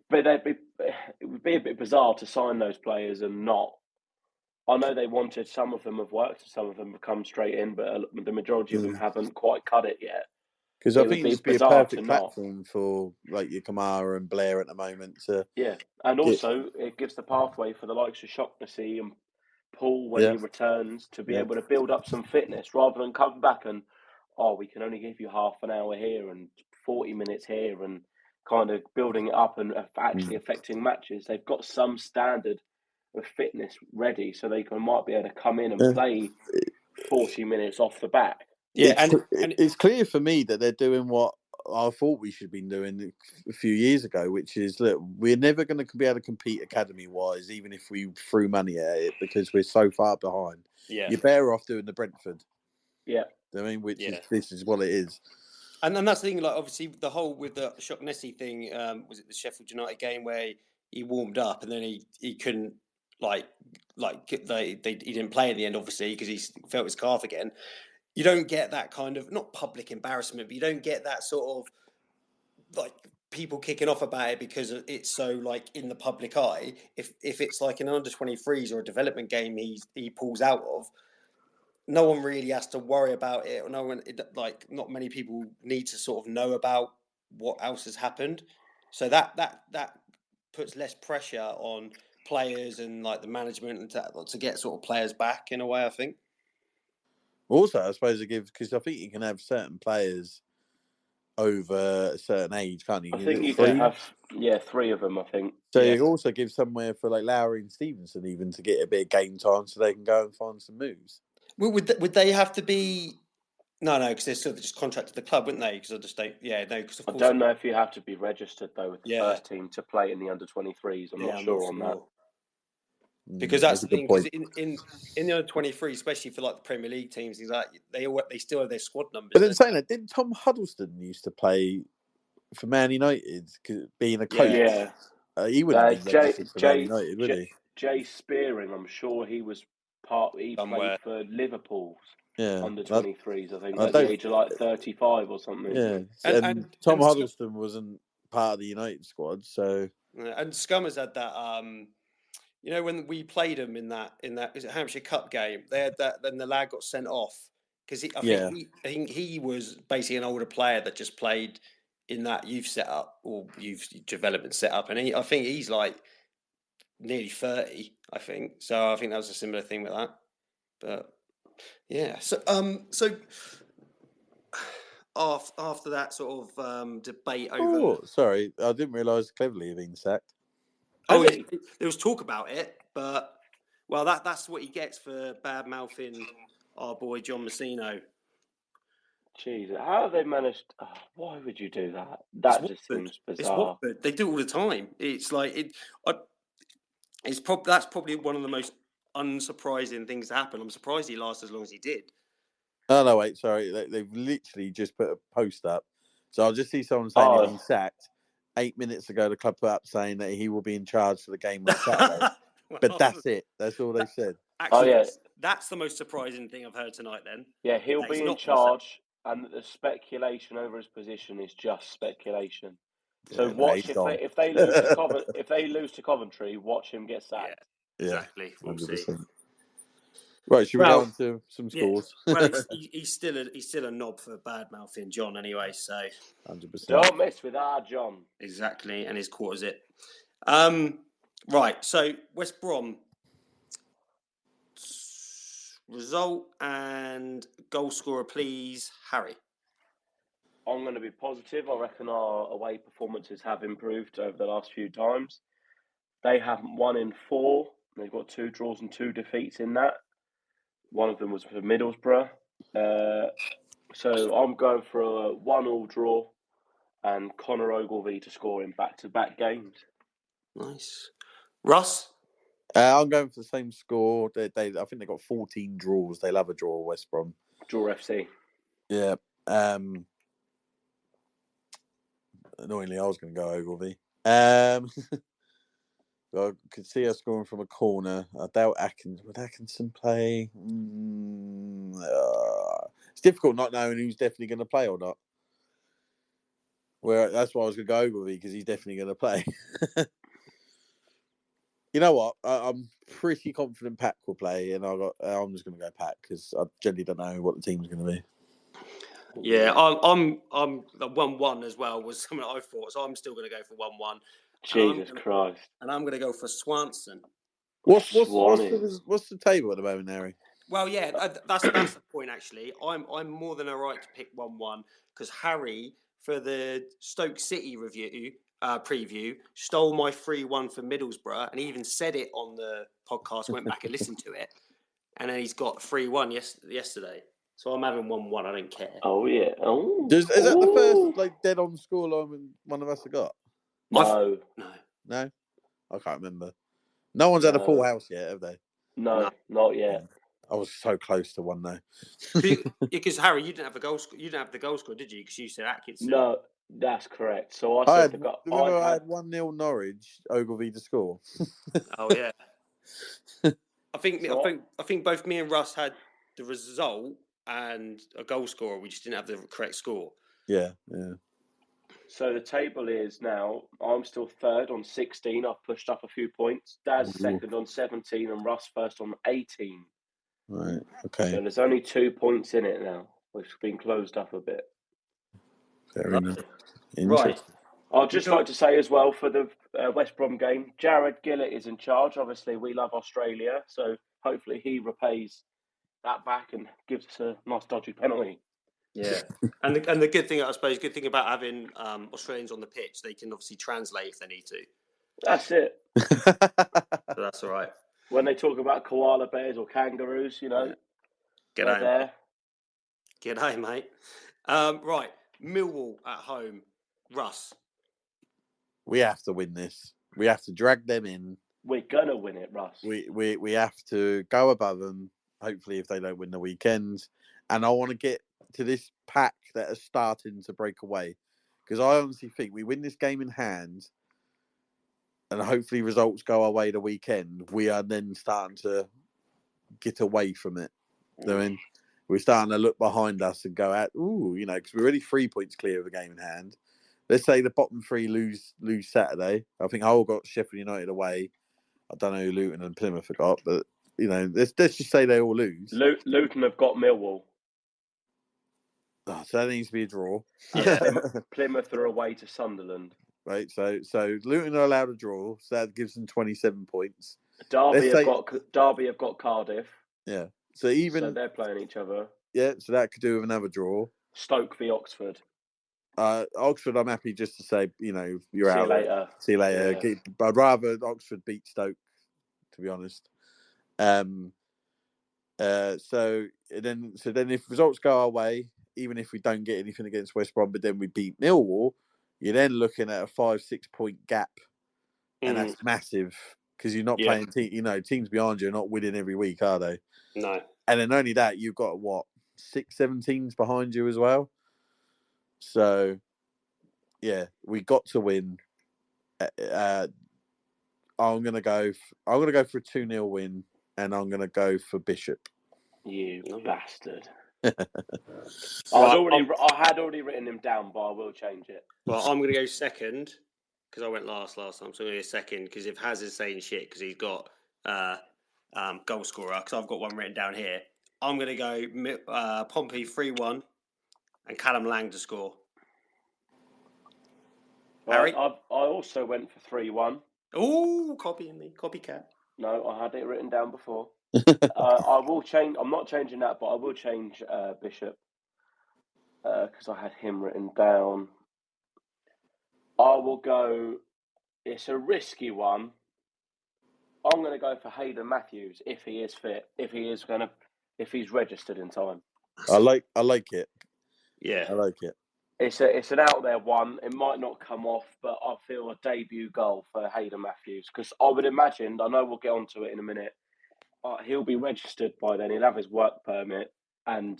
would be a bit bizarre to sign those players and not. I know they wanted, some of them have worked, some of them have come straight in, but the majority of them haven't quite cut it yet. Because I think it'd be a perfect platform for like your Kamara and Blair at the moment. And also it gives the pathway for the likes of Shaughnessy and Paul when he returns to be able to build up some fitness rather than come back and, we can only give you half an hour here and 40 minutes here and kind of building it up and actually affecting matches. They've got some standard of fitness ready, so they might be able to come in and play 40 minutes off the back. Yeah, it's clear for me that they're doing what I thought we should have been doing a few years ago, which is, look, we're never going to be able to compete academy-wise, even if we threw money at it, because we're so far behind. Yeah. You're better off doing the Brentford. Yeah. I mean, this is what it is. And that's the thing, like, obviously, the whole with the Shaughnessy thing, was it the Sheffield United game where he warmed up and then he couldn't, he didn't play in the end, obviously, because he felt his calf again. You don't get that kind of, not public embarrassment, but you don't get that sort of, like, people kicking off about it because it's so, like, in the public eye. If it's like an under-23s or a development game he pulls out of, no one really has to worry about it. Or not many people need to sort of know about what else has happened. So that puts less pressure on players and like the management and to get sort of players back in a way, I think. Also, I suppose because I think you can have certain players over a certain age, can't you? I think you can have, 3 of them, I think. So you also give somewhere for like Lowry and Stevenson even to get a bit of game time so they can go and find some moves. Well, would they have to be? No, because they're still just contracted to the club, wouldn't they? Because I just don't. Yeah, no. Because I don't know if you have to be registered though with the first team to play in the under-23s. I'm not sure on that. Because that's the thing. Because in the under-23, especially for like the Premier League teams, they still have their squad numbers. But then saying that, didn't Tom Huddleston used to play for Man United, being a coach? Yeah, he wouldn't be registered for Man United, would he? Jay Spearing, I'm sure he was He played for Liverpool's under-23s. I think at the age of like 35 or something. Yeah, and Tom Huddleston wasn't part of the United squad, so. And Scummers had that. When we played them in that is it Hampshire Cup game, they had that. Then the lad got sent off because I think he was basically an older player that just played in that youth setup or youth development setup, and I think he's like nearly 30. I think so. I think that was a similar thing with that. But yeah, so after that sort of debate over. Oh, sorry, I didn't realise Cleverley had been sacked. Oh, there was talk about it, but well, that's what he gets for bad mouthing our boy John Mousinho. Jeez, how have they managed? Oh, why would you do that? That just seems bizarre. It's Watford. They do it all the time. It's like that's probably one of the most unsurprising things to happen. I'm surprised he lasted as long as he did. Oh no, wait, sorry, they've literally just put a post up. So I'll just see someone saying he's been sacked. 8 minutes ago, the club put up saying that he will be in charge for the game on Saturday. But that's it. That's all they said. Actually, that's the most surprising thing I've heard tonight. Then, yeah, he'll be in charge, and the speculation over his position is just speculation. So watch if they lose to if they lose to Coventry, watch him get sacked. Yeah, exactly. We'll 100%. See. Right, should we go on to some scores? Yeah. Well, he's still a knob for bad mouthing John anyway. So 100%. Don't mess with our John. Exactly, and his quarters it. Right, so West Brom result and goal scorer, please, Harry. I'm going to be positive. I reckon our away performances have improved over the last few times. They haven't won in 4. They've got 2 draws and 2 defeats in that. One of them was for Middlesbrough. So I'm going for a 1-1 draw and Connor Ogilvie to score in back-to-back games. Nice. Russ? I'm going for the same score. I think they got 14 draws. They love a draw, West Brom. Draw FC. Yeah. Annoyingly, I was going to go Ogilvie. I could see us scoring from a corner. I doubt would Atkinson play? It's difficult not knowing who's definitely going to play or not. That's why I was going to go Ogilvie, because he's definitely going to play. You know what? I'm pretty confident Pack will play, and I'm just going to go Pack because I generally don't know what the team's going to be. Yeah, I'm 1-1 as well was something I thought, so I'm still going to go for 1-1. Jesus Christ! And I'm going to go for Swanson. What's the table at the moment, Harry? Well, yeah, that's the point actually. I'm more than alright to pick 1-1 because Harry, for the Stoke City preview, stole my 3-1 for Middlesbrough, and he even said it on the podcast. Went back and listened to it, and then he's got 3-1 yesterday. So I'm having 1-1. I don't care. Oh yeah. Oh. Is that the first dead on scoreline one of us have got? No. No. I can't remember. No one's had a full house yet, have they? No, not yet. I was so close to one though. Because Harry, you didn't have the goal score, did you? Because you said Atkinson. No, that's correct. So I had 1-0 Norwich, Ogilvie to score. Oh yeah. I think both me and Russ had the result and a goal scorer. We just didn't have the correct score. Yeah. So the table is now, I'm still third on 16. I've pushed up a few points. Daz second on 17 and Russ first on 18. Right, okay. So there's only 2 points in it now, which has been closed up a bit. Very nice. Right. I'd just like to say as well for the West Brom game, Jared Gillett is in charge. Obviously, we love Australia, so hopefully he repays that back and gives us a nice dodgy penalty. Yeah, and the good thing about having Australians on the pitch, they can obviously translate if they need to. That's it. So that's all right. When they talk about koala bears or kangaroos, Get out there. G'day, mate. Right, Millwall at home. Russ. We have to win this. We have to drag them in. We're gonna win it, Russ. We have to go above them. Hopefully, if they don't win the weekend, and I want to get to this pack that are starting to break away, because I honestly think we win this game in hand, and hopefully results go our way the weekend. We are then starting to get away from it. We're starting to look behind us and go out. Because we're already 3 points clear of the game in hand. Let's say the bottom 3 lose Saturday. I think Hull got Sheffield United away. I don't know who Luton and Plymouth have got, but let's just say they all lose. Luton have got Millwall. Oh, so that needs to be a draw. Plymouth are away to Sunderland. Right, so Luton are allowed a draw, so that gives them 27 points. Derby have got Cardiff. Yeah, So they're playing each other. Yeah, so that could do with another draw. Stoke v Oxford. Oxford, I'm happy just to say, you're See out. you later. See you later. Yeah. I'd rather Oxford beat Stoke, to be honest. So then if results go our way, even if we don't get anything against West Brom, but then we beat Millwall, you're then looking at a 5-6 point gap, and that's massive because you're not playing. Teams behind you are not winning every week, are they? No. And then only that, you've got 6-7 teams behind you as well. So, yeah, we got to win. I'm gonna go for a 2-0 win, and I'm gonna go for Bishop. You bastard! Right, I had already written him down, but I will change it. Well, I'm going to go second because I went last time, so I'm going to go second because if Haz is saying shit because he's got goal scorer, because I've got one written down here, I'm going to go Pompey 3-1 and Callum Lang to score. Right, I also went for 3-1. Oh, copying me, copycat. No, I had it written down before. I will change. I'm not changing that, but I will change Bishop because I had him written down. I will go. It's a risky one. I'm going to go for Hayden Matthews if he is fit. If he's registered in time. I like it. Yeah, I like it. It's an out there one. It might not come off, but I feel a debut goal for Hayden Matthews because I would imagine. I know we'll get onto it in a minute. He'll be registered by then. He'll have his work permit, and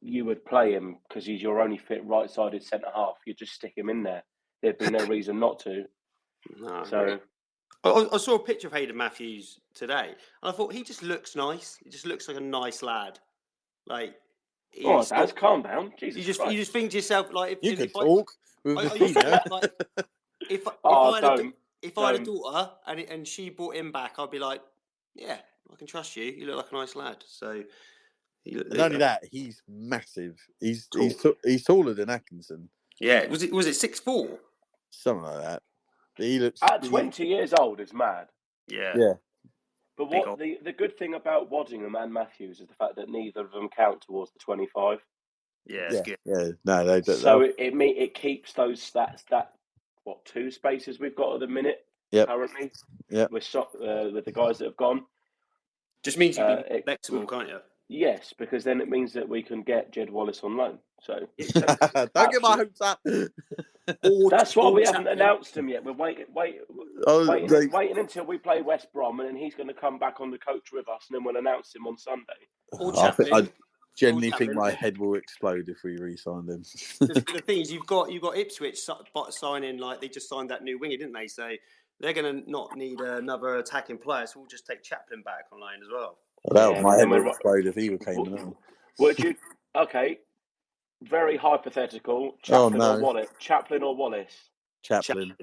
you would play him because he's your only fit right-sided centre half. You just stick him in there. There'd be no reason not to. No, so I saw a picture of Hayden Matthews today, and I thought he just looks nice. He just looks like a nice lad. Like, Daz, calm down. Jesus Christ. You just think to yourself like, if you could talk with the if I had a daughter and she brought him back, I'd be like, yeah, I can trust you. You look like a nice lad. So, and only that, he's massive. He's taller than Atkinson. Yeah, was it 6'4"? Something like that. He looks at 20 years old is mad. Yeah. But what the good thing about Waddingham and Matthews is the fact that neither of them count towards the 25. Yeah, it's good. Yeah, no, they don't. So it keeps those stats that 2 spaces we've got at the minute currently. Yeah, with the guys that have gone. Just means you can be flexible, can't you? Yes, because then it means that we can get Jed Wallace on loan. So don't get my hopes up. That's why we haven't announced him yet. We're waiting until we play West Brom, and then he's going to come back on the coach with us, and then we'll announce him on Sunday. I genuinely think my head will explode if we re-signed him. The thing is, you've got Ipswich signing, like they just signed that new winger, didn't they? So they're going to not need another attacking player, so we'll just take Chaplin back online as well. My head would explode if he came along. Would you? Okay. Very hypothetical. Chaplin or Wallace? Chaplin.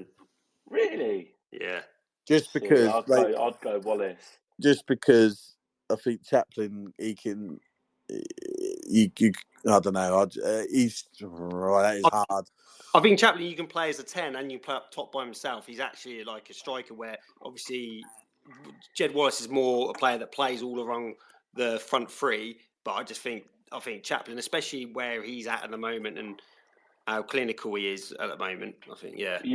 Really? Yeah. Just because I'd go Wallace. Just because I think Chaplin, he can. I don't know. That is hard. I think Chaplin, you can play as a 10 and you play up top by himself. He's actually like a striker where obviously Jed Wallace is more a player that plays all around the front three. But I think Chaplin, especially where he's at the moment and how clinical he is at the moment, I think, yeah. But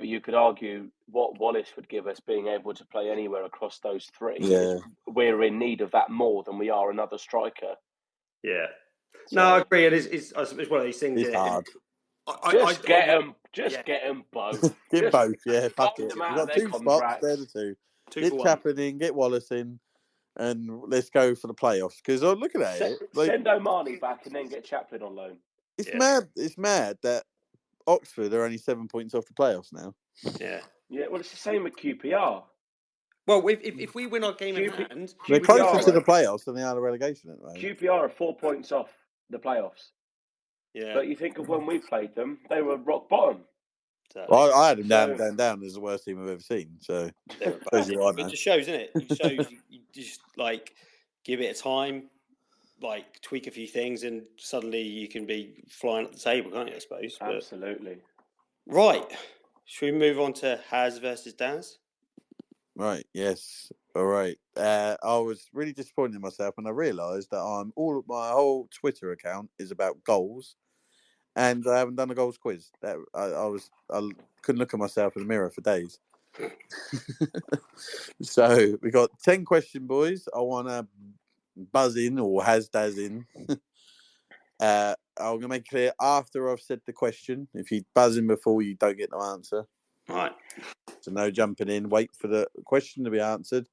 you could argue what Wallace would give us being able to play anywhere across those three. Yeah. We're in need of that more than we are another striker. Yeah. So, no, I agree. It's one of these things. It's hard. Get them both. Get both, yeah. Fuck it. We've got 2 spots. They're the 2. Get Chaplin in, get Wallace in, and let's go for the playoffs. Because I'm looking at it. Send Omani back and then get Chaplin on loan. It's mad. It's mad that Oxford are only 7 points off the playoffs now. Yeah. Yeah. Well, it's the same with QPR. Well, if we win our game in hand, they're closer to the playoffs than they are the relegation at the moment. QPR are 4 points off the playoffs. Yeah. But you think of when we played them, they were rock bottom. Well, I had them down as the worst team I've ever seen. So it just shows, isn't it? It shows you just give it a time, tweak a few things, and suddenly you can be flying at the table, can't you? I suppose. Absolutely. Right. Should we move on to Haz versus Daz? Right. Yes. All right. I was really disappointed in myself when I realised that my whole Twitter account is about goals, and I haven't done a goals quiz. That I couldn't look at myself in the mirror for days. So we got 10 question, boys. I want to buzz in or has Daz in. I'm going to make clear after I've said the question. If you buzz in before, you don't get no answer. All right. So no jumping in. Wait for the question to be answered.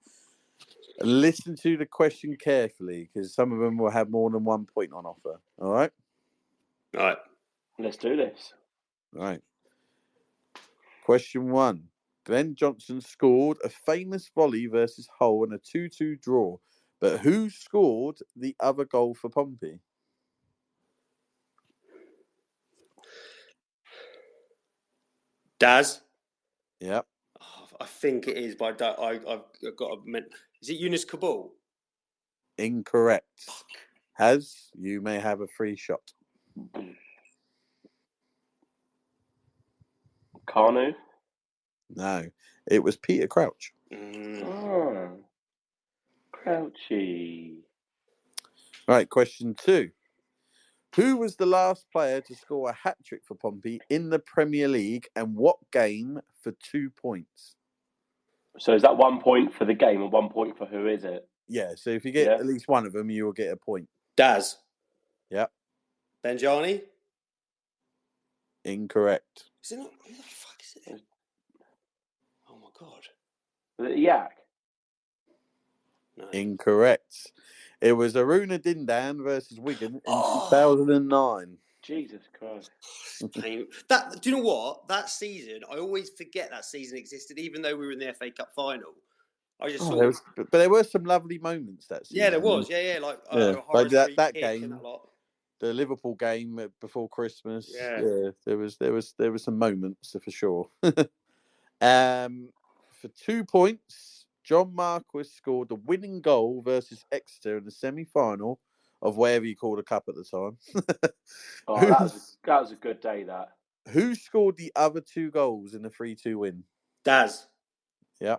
Listen to the question carefully because some of them will have more than 1 point on offer. All right? All right. Let's do this. All right. Question 1. Glenn Johnson scored a famous volley versus Hull in a 2-2 draw. But who scored the other goal for Pompey? Daz? Yep. Oh, I think it is, but I've got to... Is it Yunus Kabul? Incorrect. Has, you may have a free shot. Kanu? No, it was Peter Crouch. Oh, Crouchy. Right, question 2. Who was the last player to score a hat-trick for Pompey in the Premier League and what game for 2 points? So is that 1 point for the game and 1 point for who is it? Yeah, so if you get at least one of them, you will get a point. Daz? Yep. Benjani? Incorrect. Is it not? Who the fuck is it? Oh my god. Was it Yak? No. Incorrect. It was Aruna Dindan versus Wigan in 2009. Jesus Christ. Do you know what? That season, I always forget that season existed, even though we were in the FA Cup final. I just saw. But there were some lovely moments that season. Yeah, there was. Yeah, like that game, a lot. The Liverpool game before Christmas. Yeah, there was some moments for sure. For 2 points, John Marquis scored the winning goal versus Exeter in the semi-final of whatever you called a cup at the time. That was a good day, that. Who scored the other 2 goals in the 3-2 win? Daz. Yeah.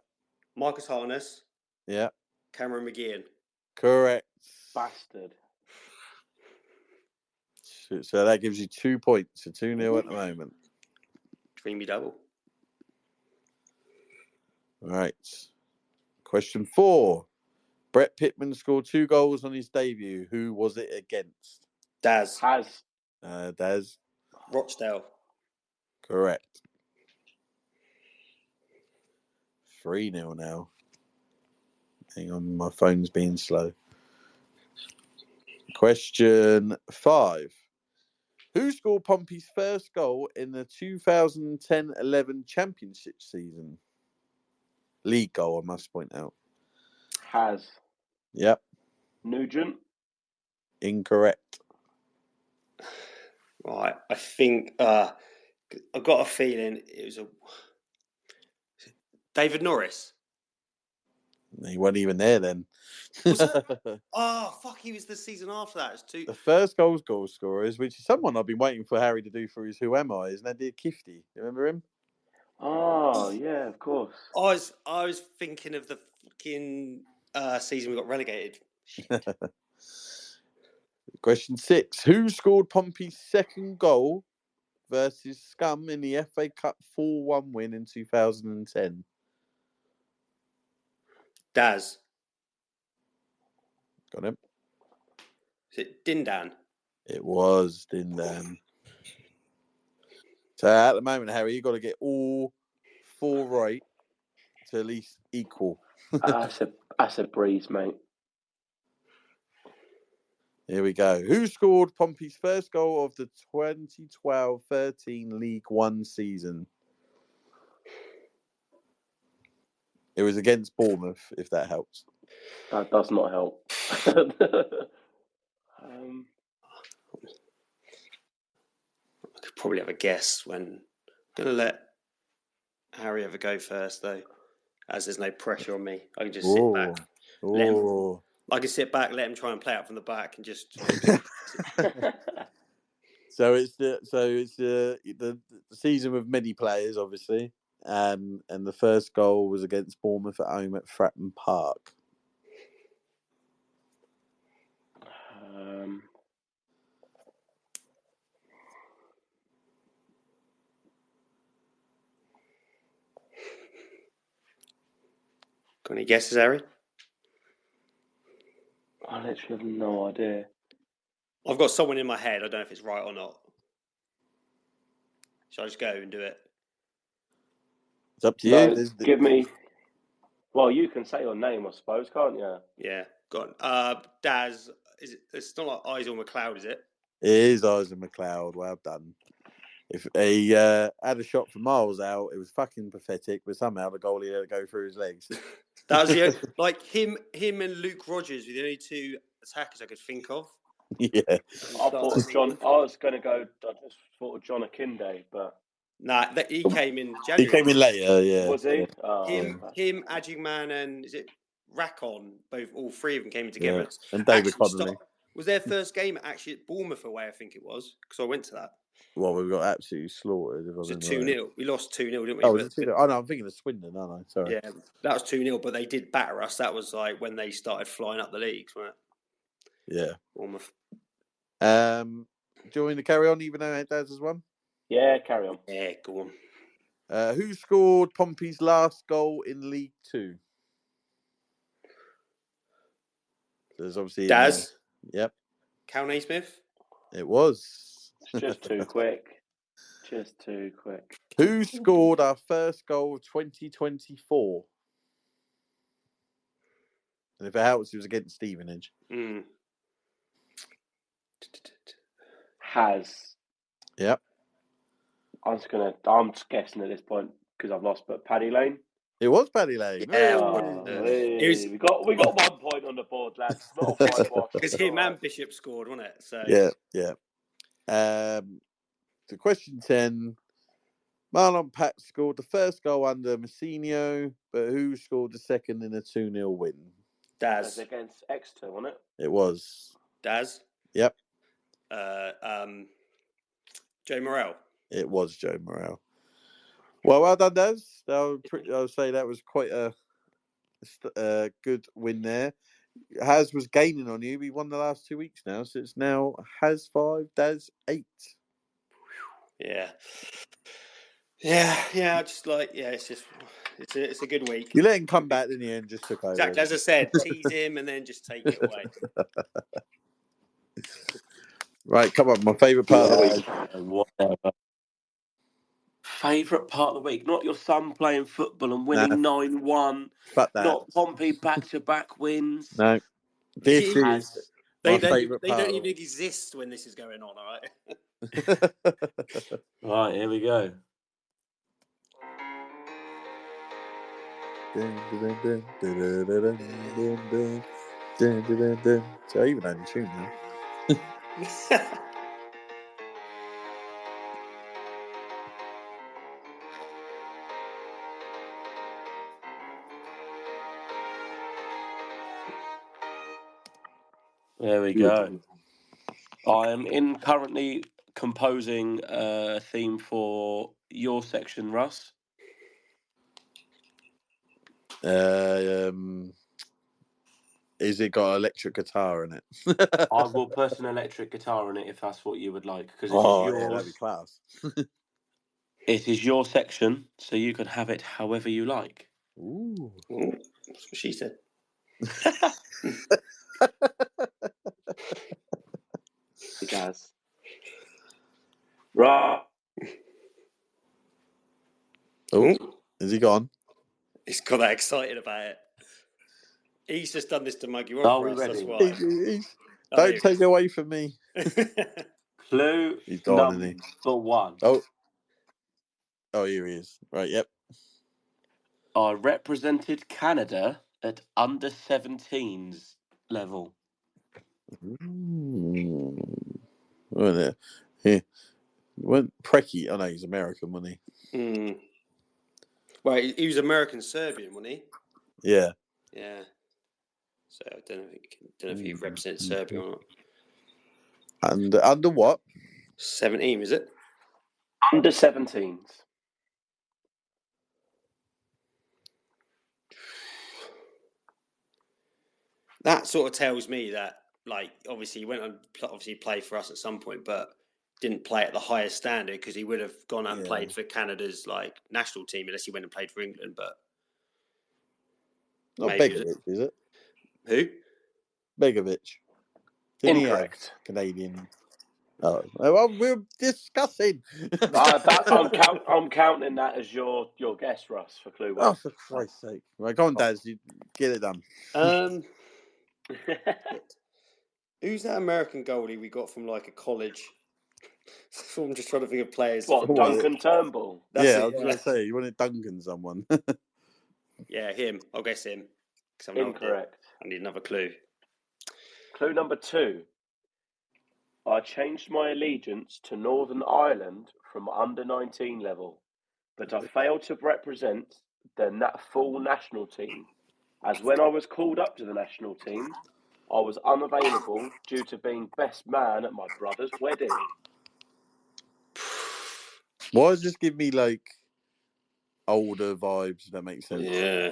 Marcus Harness. Yeah. Cameron McGeehan. Correct. Bastard. So that gives you 2 points. So 2-0 at the moment. Dreamy double. All right. Question 4. Brett Pittman scored 2 goals on his debut. Who was it against? Daz. Daz. Rochdale. Correct. 3-0 now. Hang on, my phone's being slow. Question 5. Who scored Pompey's first goal in the 2010-11 Championship season? League goal, I must point out. Has. Yep. Nugent? Incorrect. Right, I think I've got a feeling it was David Norris. He wasn't even there then. Was it? Oh, fuck, he was the season after that. It's The first goal scorers, which is someone I've been waiting for Harry to do for his Who Am I, is Nadir Kifty. You remember him? Oh, yeah, of course. I was thinking of the fucking season we got relegated. Question 6. Who scored Pompey's second goal versus Scum in the FA Cup 4-1 win in 2010? Daz. Got him. Is it Dindan? It was Dindan. So at the moment, Harry, you've got to get all 4 right to at least equal. That's a breeze, mate. Here we go. Who scored Pompey's first goal of the 2012-13 League One season? It was against Bournemouth, if that helps. That does not help. I could probably have a guess when... I'm going to let Harry have a go first, though, as there's no pressure on me. I can just sit back. I can sit back, let him try and play out from the back, and just. So it's the season with many players, obviously. And the first goal was against Bournemouth at home at Fratton Park. Got any guesses, Harry? I literally have no idea. I've got someone in my head. I don't know if it's right or not. Shall I just go and do it? It's up to No, you. give me... Well, you can say your name, I suppose, can't you? Yeah, go on. Daz, it's not like Isaac McLeod, is it? It is Isaac McLeod. Well done. If he had a shot for miles out, it was fucking pathetic, but somehow the goalie let it go through his legs. That was the like him and Luke Rogers were the only two attackers I could think of. Yeah. I thought of John. I was going to go. I just thought of John Akinde, but he came in January. He came in later, yeah. Was he? Yeah. Oh, him, Ajigman, and is it Rakon? All three of them came in together. Yeah. And David Connolly. Was their first game actually at Bournemouth away? I think it was because I went to that. Well, we got absolutely slaughtered. It was 2-0. We lost 2-0, didn't we? Oh, was it 2-0? Oh, no, I'm thinking of Swindon, aren't I? Sorry. Yeah, that was 2-0, but they did batter us. That was like when they started flying up the leagues, wasn't it? Yeah. Bournemouth. Do you want me to carry on even though Daz has won? Yeah, carry on. Yeah, go on. Who scored Pompey's last goal in League Two? There's obviously... Daz? Yep. Cal Naismith? It was. It's just too quick. Just too quick. Who scored our first goal of 2024? And if it helps, it was against Stevenage. Has. Yep. I'm just guessing at this point because I've lost, but Paddy Lane. It was Paddy Lane. Yeah, we got 1 point on the board, lads. Not a fight watch. Because him and Bishop scored, wasn't it? So yeah. So question 10. Marlon Pat scored the first goal under Mousinho, but who scored the second in a 2-0 win? Daz. Against Exeter, wasn't it? It was. Daz? Yep. Joe Morrell? It was Joe Morrell. Well done, Daz. I would say that was quite a good win there. Haz was gaining on you. We won the last 2 weeks now, so it's now Haz 5, Daz 8. Yeah. It's a good week. You let him come back, didn't you, and just took over. Exactly, as I said, tease him and then just take it away. Right, come on, my favourite part of the week. Whatever. Favourite part of the week? Not your son playing football and winning 9-1. Fuck that. Not Pompey back-to-back wins. No. This is my favourite part. They don't even exist when this is going on, all right? Right, here we go. So I even only tune now. There we go. I am currently composing a theme for your section, Russ. Is it got an electric guitar in it? I will put an electric guitar in it if that's what you would like. Because that'd be class. It is your section, so you can have it however you like. Ooh. That's what she said. It does. Right. Oh, is he gone? He's got that excited about it. He's just done this to mug you off, Russ, that's why. Don't take it away from me. Clue He's gone, isn't he? number 1. Oh, here he is. Right, yep. I represented Canada at under 17s level. Wasn't it? Went Preki. Oh no, he's American, wasn't he? Well, he was American-Serbian, wasn't he? Yeah. Yeah. So I don't know if he represents Serbia or not. Under what? 17, is it? Under 17s. That sort of tells me that, like, obviously he went on play for us at some point, but didn't play at the highest standard because he would have gone and played for Canada's like national team unless he went and played for England. But not Begovic, is it? Who? Begovic. Incorrect. Canadian. Oh, well, we're discussing. I'm counting that as your guess, Russ, for clue 1. Oh, for Christ's sake! Right, go on, Daz. You get it done. Who's that American goalie we got from like a college? I'm just trying to think of players. What, Duncan Turnbull? I was going to say, you wanted Duncan someone. Yeah, him. I'll guess him. Incorrect. I need another clue. Clue number 2. I changed my allegiance to Northern Ireland from under 19 level, but I failed to represent the full national team, as when I was called up to the national team, I was unavailable due to being best man at my brother's wedding. Why does this give me like older vibes? If that makes sense. Yeah.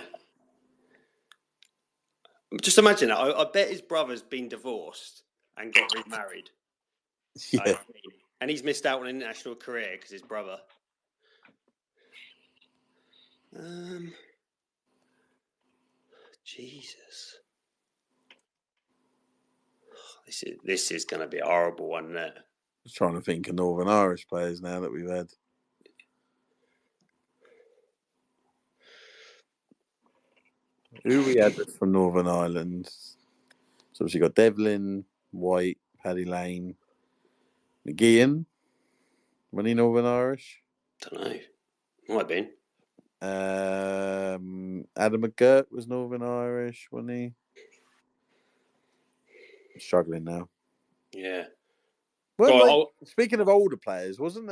Just imagine that. I bet his brother's been divorced and got remarried. Yeah. And he's missed out on an international career because his brother. Jesus. This is going to be a horrible one, isn't it? I'm trying to think of Northern Irish players now that we've had. Who we had from Northern Ireland? So obviously got Devlin, White, Paddy Lane, McGeehan. Was he Northern Irish? Don't know. Might have been. Adam McGirt was Northern Irish, wasn't he? I'm struggling now. Yeah. Well, speaking of older players, wasn't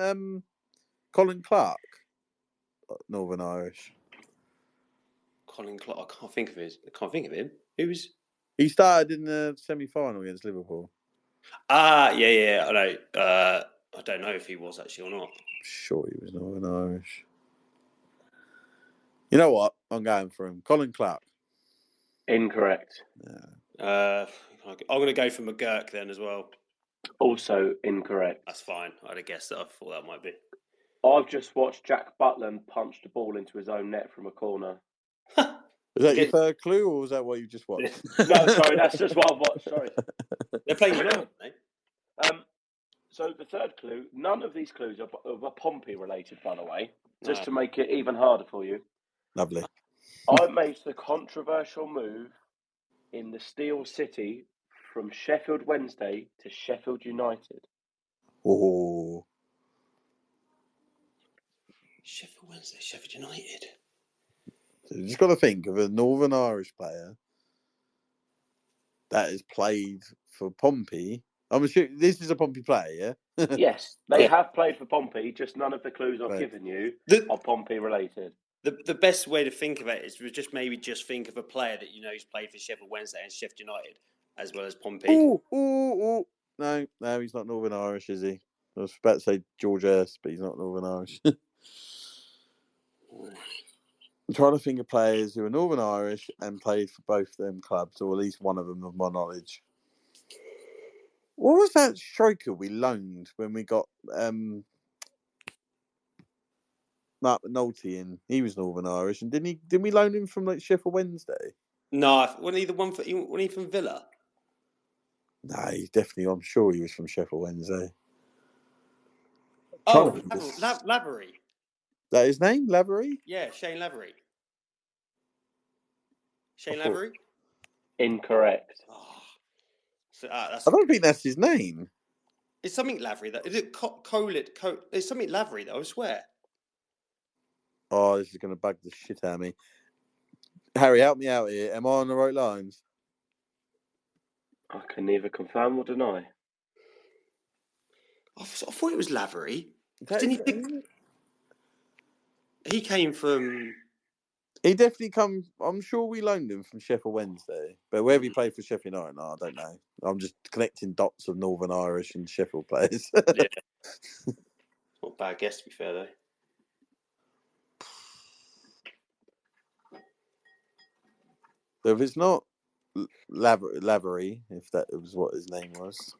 Colin Clark Northern Irish? Colin Clark. I can't think of him. Who was? He started in the semi-final against Liverpool. Yeah. I know. I don't know if he was actually or not. I'm sure he was Northern Irish. You know what? I'm going for him. Colin Clark. Incorrect. Yeah. I'm going to go for McGurk then as well. Also incorrect. That's fine. I'd have guessed that. I thought that might be. I've just watched Jack Butland punch the ball into his own net from a corner. Is that your third clue, or was that what you just watched? No, sorry, that's just what I've watched. Sorry. They're playing United, aren't they? So the third clue, none of these clues are Pompey related, by the way, just to make it even harder for you. Lovely. I made the controversial move in the Steel City from Sheffield Wednesday to Sheffield United. Oh. Sheffield Wednesday, Sheffield United. So you just got to think of a Northern Irish player that has played for Pompey. I'm assuming this is a Pompey player, yeah? Yes, they have played for Pompey, just none of the clues I've given you are Pompey related. The best way to think of it is just think of a player that you know who's played for Sheffield Wednesday and Sheffield United, as well as Pompey. Ooh. No, he's not Northern Irish, is he? I was about to say George Hurst, but he's not Northern Irish. I'm trying to think of players who are Northern Irish and played for both them clubs, or at least one of them of my knowledge. What was that striker we loaned when we got Mark McNulty in? He was Northern Irish, and didn't we loan him from like Sheffield Wednesday? No, wasn't he from Villa? No, he's definitely. I'm sure he was from Sheffield Wednesday. Lavery. Is that his name, Lavery? Yeah, Shane Lavery. Shane Lavery? Incorrect. I don't think that's his name. It's something Lavery. Is it Colit? It's something Lavery, though, I swear. Oh, this is going to bug the shit out of me. Harry, help me out here. Am I on the right lines? I can neither confirm or deny. I thought it was Lavery. He came from... He definitely come. I'm sure we loaned him from Sheffield Wednesday, but wherever he played for Sheffield United, I don't know. I'm just connecting dots of Northern Irish and Sheffield players. Yeah. Not a bad guess, to be fair, though. So if it's not Lavery, if that was what his name was.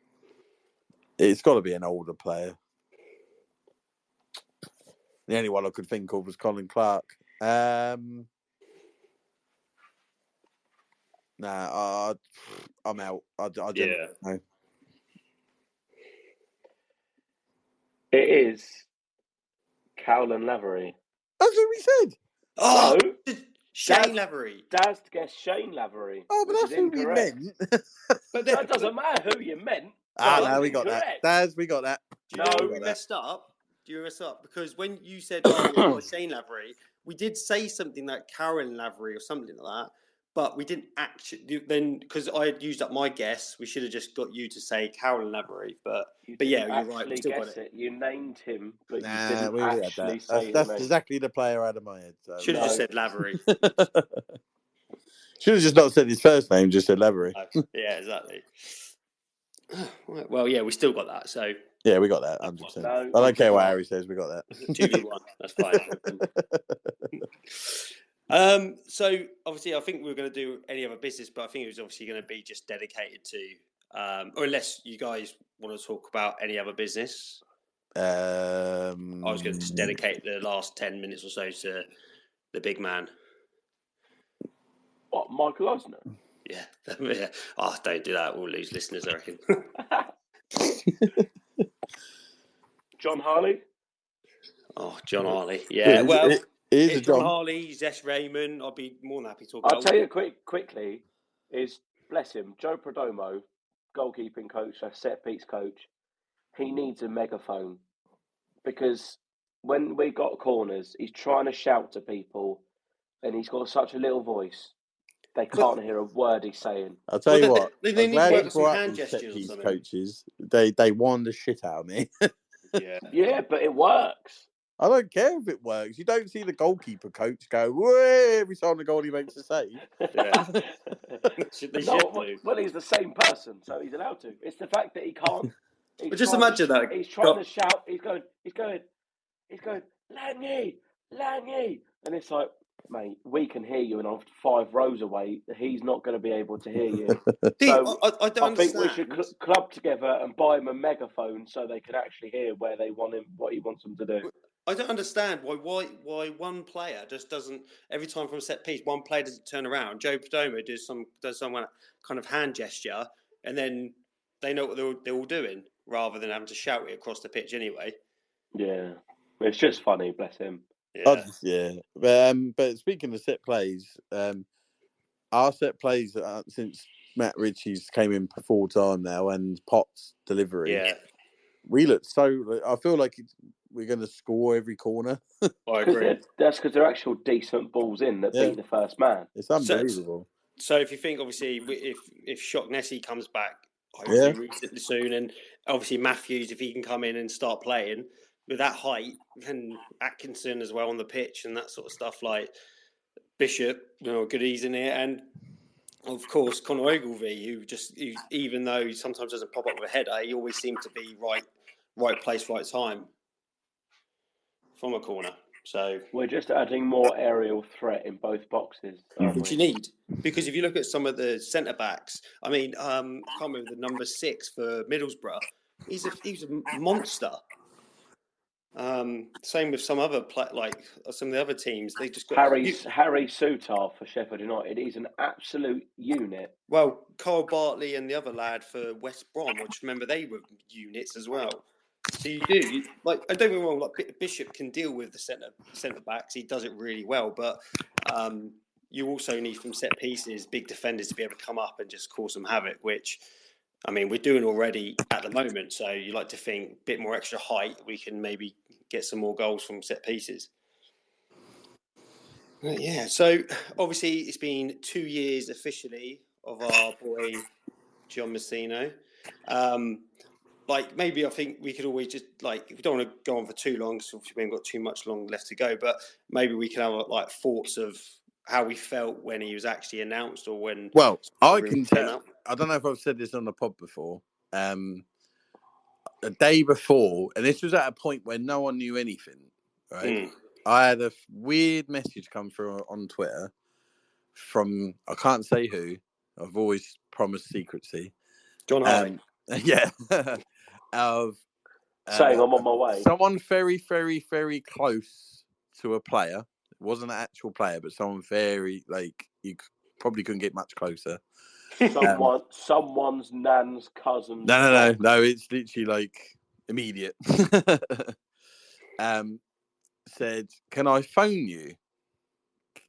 It's got to be an older player. The only one I could think of was Colin Clark. I'm out. I don't know. It is Cowlan Lavery. That's what we said. Oh, No. Shane Lavery. Daz guessed Shane Lavery. Oh, but that's who we meant. But that doesn't matter who you meant. No, we got that. Daz, we got that. Do you know we messed up? Because when you said, "Oh, yeah, got Shane Lavery," we did say something like Karen Lavery or something like that, but we didn't actually. Then because I had used up my guess, we should have just got you to say Karen Lavery. But yeah, you're right. We still got it. You named him, but you didn't we actually say that's exactly the player out of my head. So. Should have just said Lavery. Should have just not said his first name, just said Lavery. Yeah, exactly. Well, yeah, we still got that. So yeah, we got that 100%. I don't care what Harry says. We got that. 2v1. That's fine. So obviously, I think we were going to do any other business, but I think it was obviously going to be just dedicated to, or unless you guys want to talk about any other business. I was going to just dedicate the last 10 minutes or so to the big man. What, Michael Osner? Yeah. Oh, don't do that. We'll lose listeners, I reckon. John Harley? Oh, John Harley. Yeah, well, it's John Harley, Zesh Raymond. I'll be more than happy to talk about. I'll tell you quickly, is, bless him, Joe Perdomo, goalkeeping coach, set piece coach, he needs a megaphone. Because when we got corners, he's trying to shout to people and he's got such a little voice. They can't hear a word he's saying. I'll tell you what. They need to work some hand gestures these or something. coaches, they warn the shit out of me. Yeah, but it works. I don't care if it works. You don't see the goalkeeper coach go, "Whoa," every time the goalie makes a save. Yeah. Well, he's the same person, so he's allowed to. It's the fact that he can't. But just imagine that. He's trying to shout. He's going, Langy, and it's like, mate, we can hear you, and I'm 5 rows away. He's not going to be able to hear you. So I don't think we should club together and buy him a megaphone so they can actually hear where they want him, what he wants them to do. I don't understand why one player just doesn't, every time from a set piece, one player doesn't turn around. Joe Perdomo does some kind of hand gesture, and then they know what they're all doing, rather than having to shout it across the pitch anyway. Yeah, it's just funny, bless him. Yeah. But speaking of set plays, our set plays since Matt Ritchie's came in full time now and Potts delivery, we look so. I feel like we're going to score every corner. I agree. That's because they're actual decent balls in that beat the first man. It's unbelievable. So if you think, obviously, if Shocknessy comes back, hopefully recently soon, and obviously Matthews, if he can come in and start playing with that height, and Atkinson as well on the pitch and that sort of stuff, like Bishop, good ease in here, and of course Conor Ogilvie, who even though he sometimes doesn't pop up with a header, he always seems to be right place, right time from a corner. So we're just adding more aerial threat in both boxes. Which you need, because if you look at some of the centre backs, I mean, I can't remember the number 6 for Middlesbrough. He's a monster. Same with some other some of the other teams. They just got Harry Soutar for Sheffield United. He's an absolute unit. Well, Carl Bartley and the other lad for West Bromwich, remember they were units as well. So you do I don't get me wrong. Like Bishop can deal with the centre backs. He does it really well, but you also need from set pieces big defenders to be able to come up and just cause some havoc, which, I mean, we're doing already at the moment. So you like to think a bit more extra height, we can maybe get some more goals from set pieces. Yeah. So obviously it's been 2 years officially of our boy John Mousinho. Maybe I think we could always just if we don't want to go on for too long, so we haven't got too much long left to go, but maybe we can have thoughts of how we felt when he was actually announced, or when. Well, I can tell. I don't know if I've said this on the pod before. A day before, and this was at a point where no one knew anything, right? I had a weird message come through on Twitter from, I can't say who, I've always promised secrecy. John Harvey. Yeah. Of saying I'm on my way. Someone very, very, very close to a player. It wasn't an actual player, but someone very, you probably couldn't get much closer. Someone's nan's cousin. No. It's literally immediate. Said, "Can I phone you?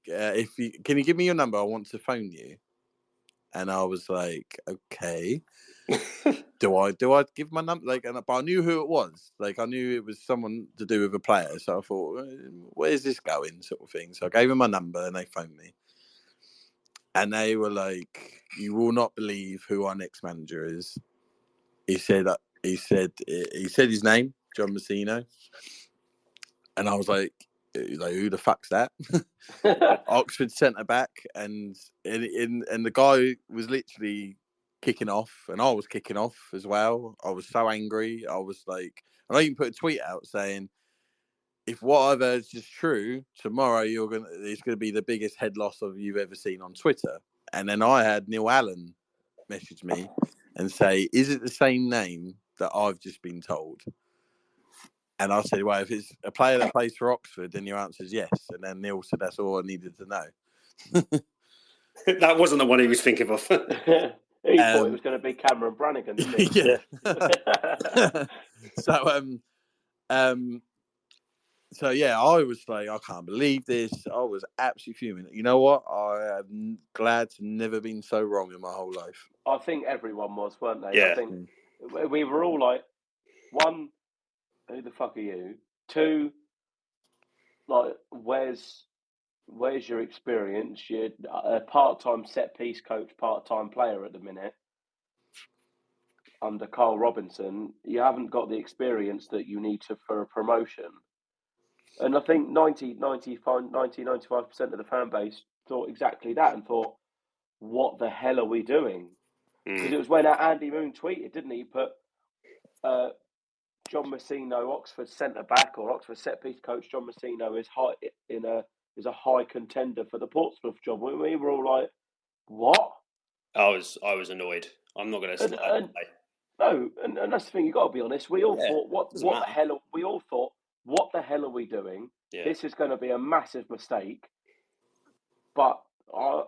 Can you give me your number? I want to phone you." And I was like, "Okay." Do I give my number? But I knew who it was. I knew it was someone to do with a player. So I thought, "Where's this going?" Sort of thing. So I gave him my number, and they phoned me. And they were like, "You will not believe who our next manager is." He said his name, John Mousinho. And I was like, "Who the fuck's that?" Oxford centre back, and the guy was literally kicking off, and I was kicking off as well. I was so angry. I was like, and I even put a tweet out saying, "If what I've heard is true, tomorrow it's gonna be the biggest head loss you've ever seen on Twitter." And then I had Neil Allen message me and say, "Is it the same name that I've just been told?" And I said, "Well, if it's a player that plays for Oxford, then your answer is yes." And then Neil said, "That's all I needed to know." That wasn't the one he was thinking of. He thought it was going to be Cameron Brannigan, didn't he? Yeah. So yeah, I was like, I can't believe this. I was absolutely fuming. You know what? I am glad to never been so wrong in my whole life. I think everyone was, weren't they? Yeah. I think we were all like, one, who the fuck are you? Two, like, where's your experience? You're a part-time set-piece coach, part-time player at the minute. Under Carl Robinson, you haven't got the experience that you need for a promotion. And I think 95% of the fan base thought exactly that and thought, what the hell are we doing? Because it was when Andy Moon tweeted, didn't he? Put John Mousinho, Oxford centre back or Oxford set piece coach. John Mousinho is a high contender for the Portsmouth job. We were all like, what? I was annoyed. I'm not going to slide. No, and that's the thing. You got to be honest. We all thought, what the hell? We all thought, what the hell are we doing? Yeah. This is going to be a massive mistake. But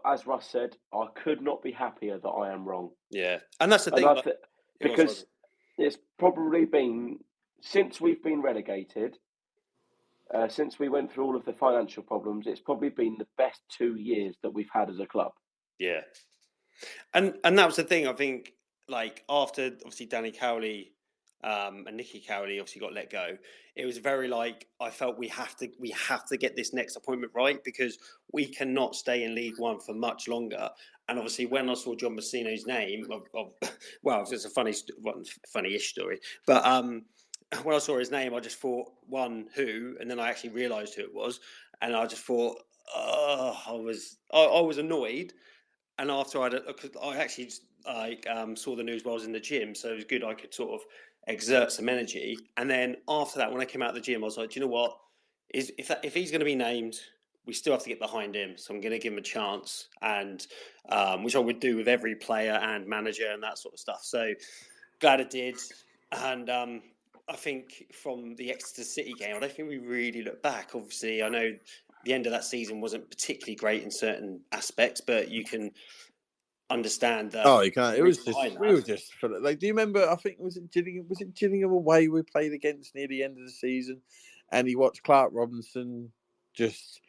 as Russ said, I could not be happier that I am wrong. Yeah, and that's the thing. Because it's probably been, since we've been relegated, since we went through all of the financial problems, it's probably been the best 2 years that we've had as a club. Yeah. And that was the thing. I think, after, obviously, Danny Cowley and Nicky Cowley obviously got let go, it was very I felt we have to get this next appointment right, because we cannot stay in League One for much longer. And obviously, when I saw John Mousinho's name, well, it's a funny-ish story, but when I saw his name, I just thought, one, who, and then I actually realised who it was, and I just thought, I was annoyed. And after I actually saw the news while I was in the gym, so it was good. I could sort of exert some energy. And then after that, when I came out of the gym, I was like, do you know what? If he's going to be named, we still have to get behind him. So I'm going to give him a chance, and which I would do with every player and manager and that sort of stuff. So glad I did. And I think from the Exeter City game, I don't think we really looked back. Obviously, I know the end of that season wasn't particularly great in certain aspects, but you can understand that. Oh, you can't. It was just we were just do you remember? I think was it Gillingham away we played against near the end of the season, and he watched Clark Robinson just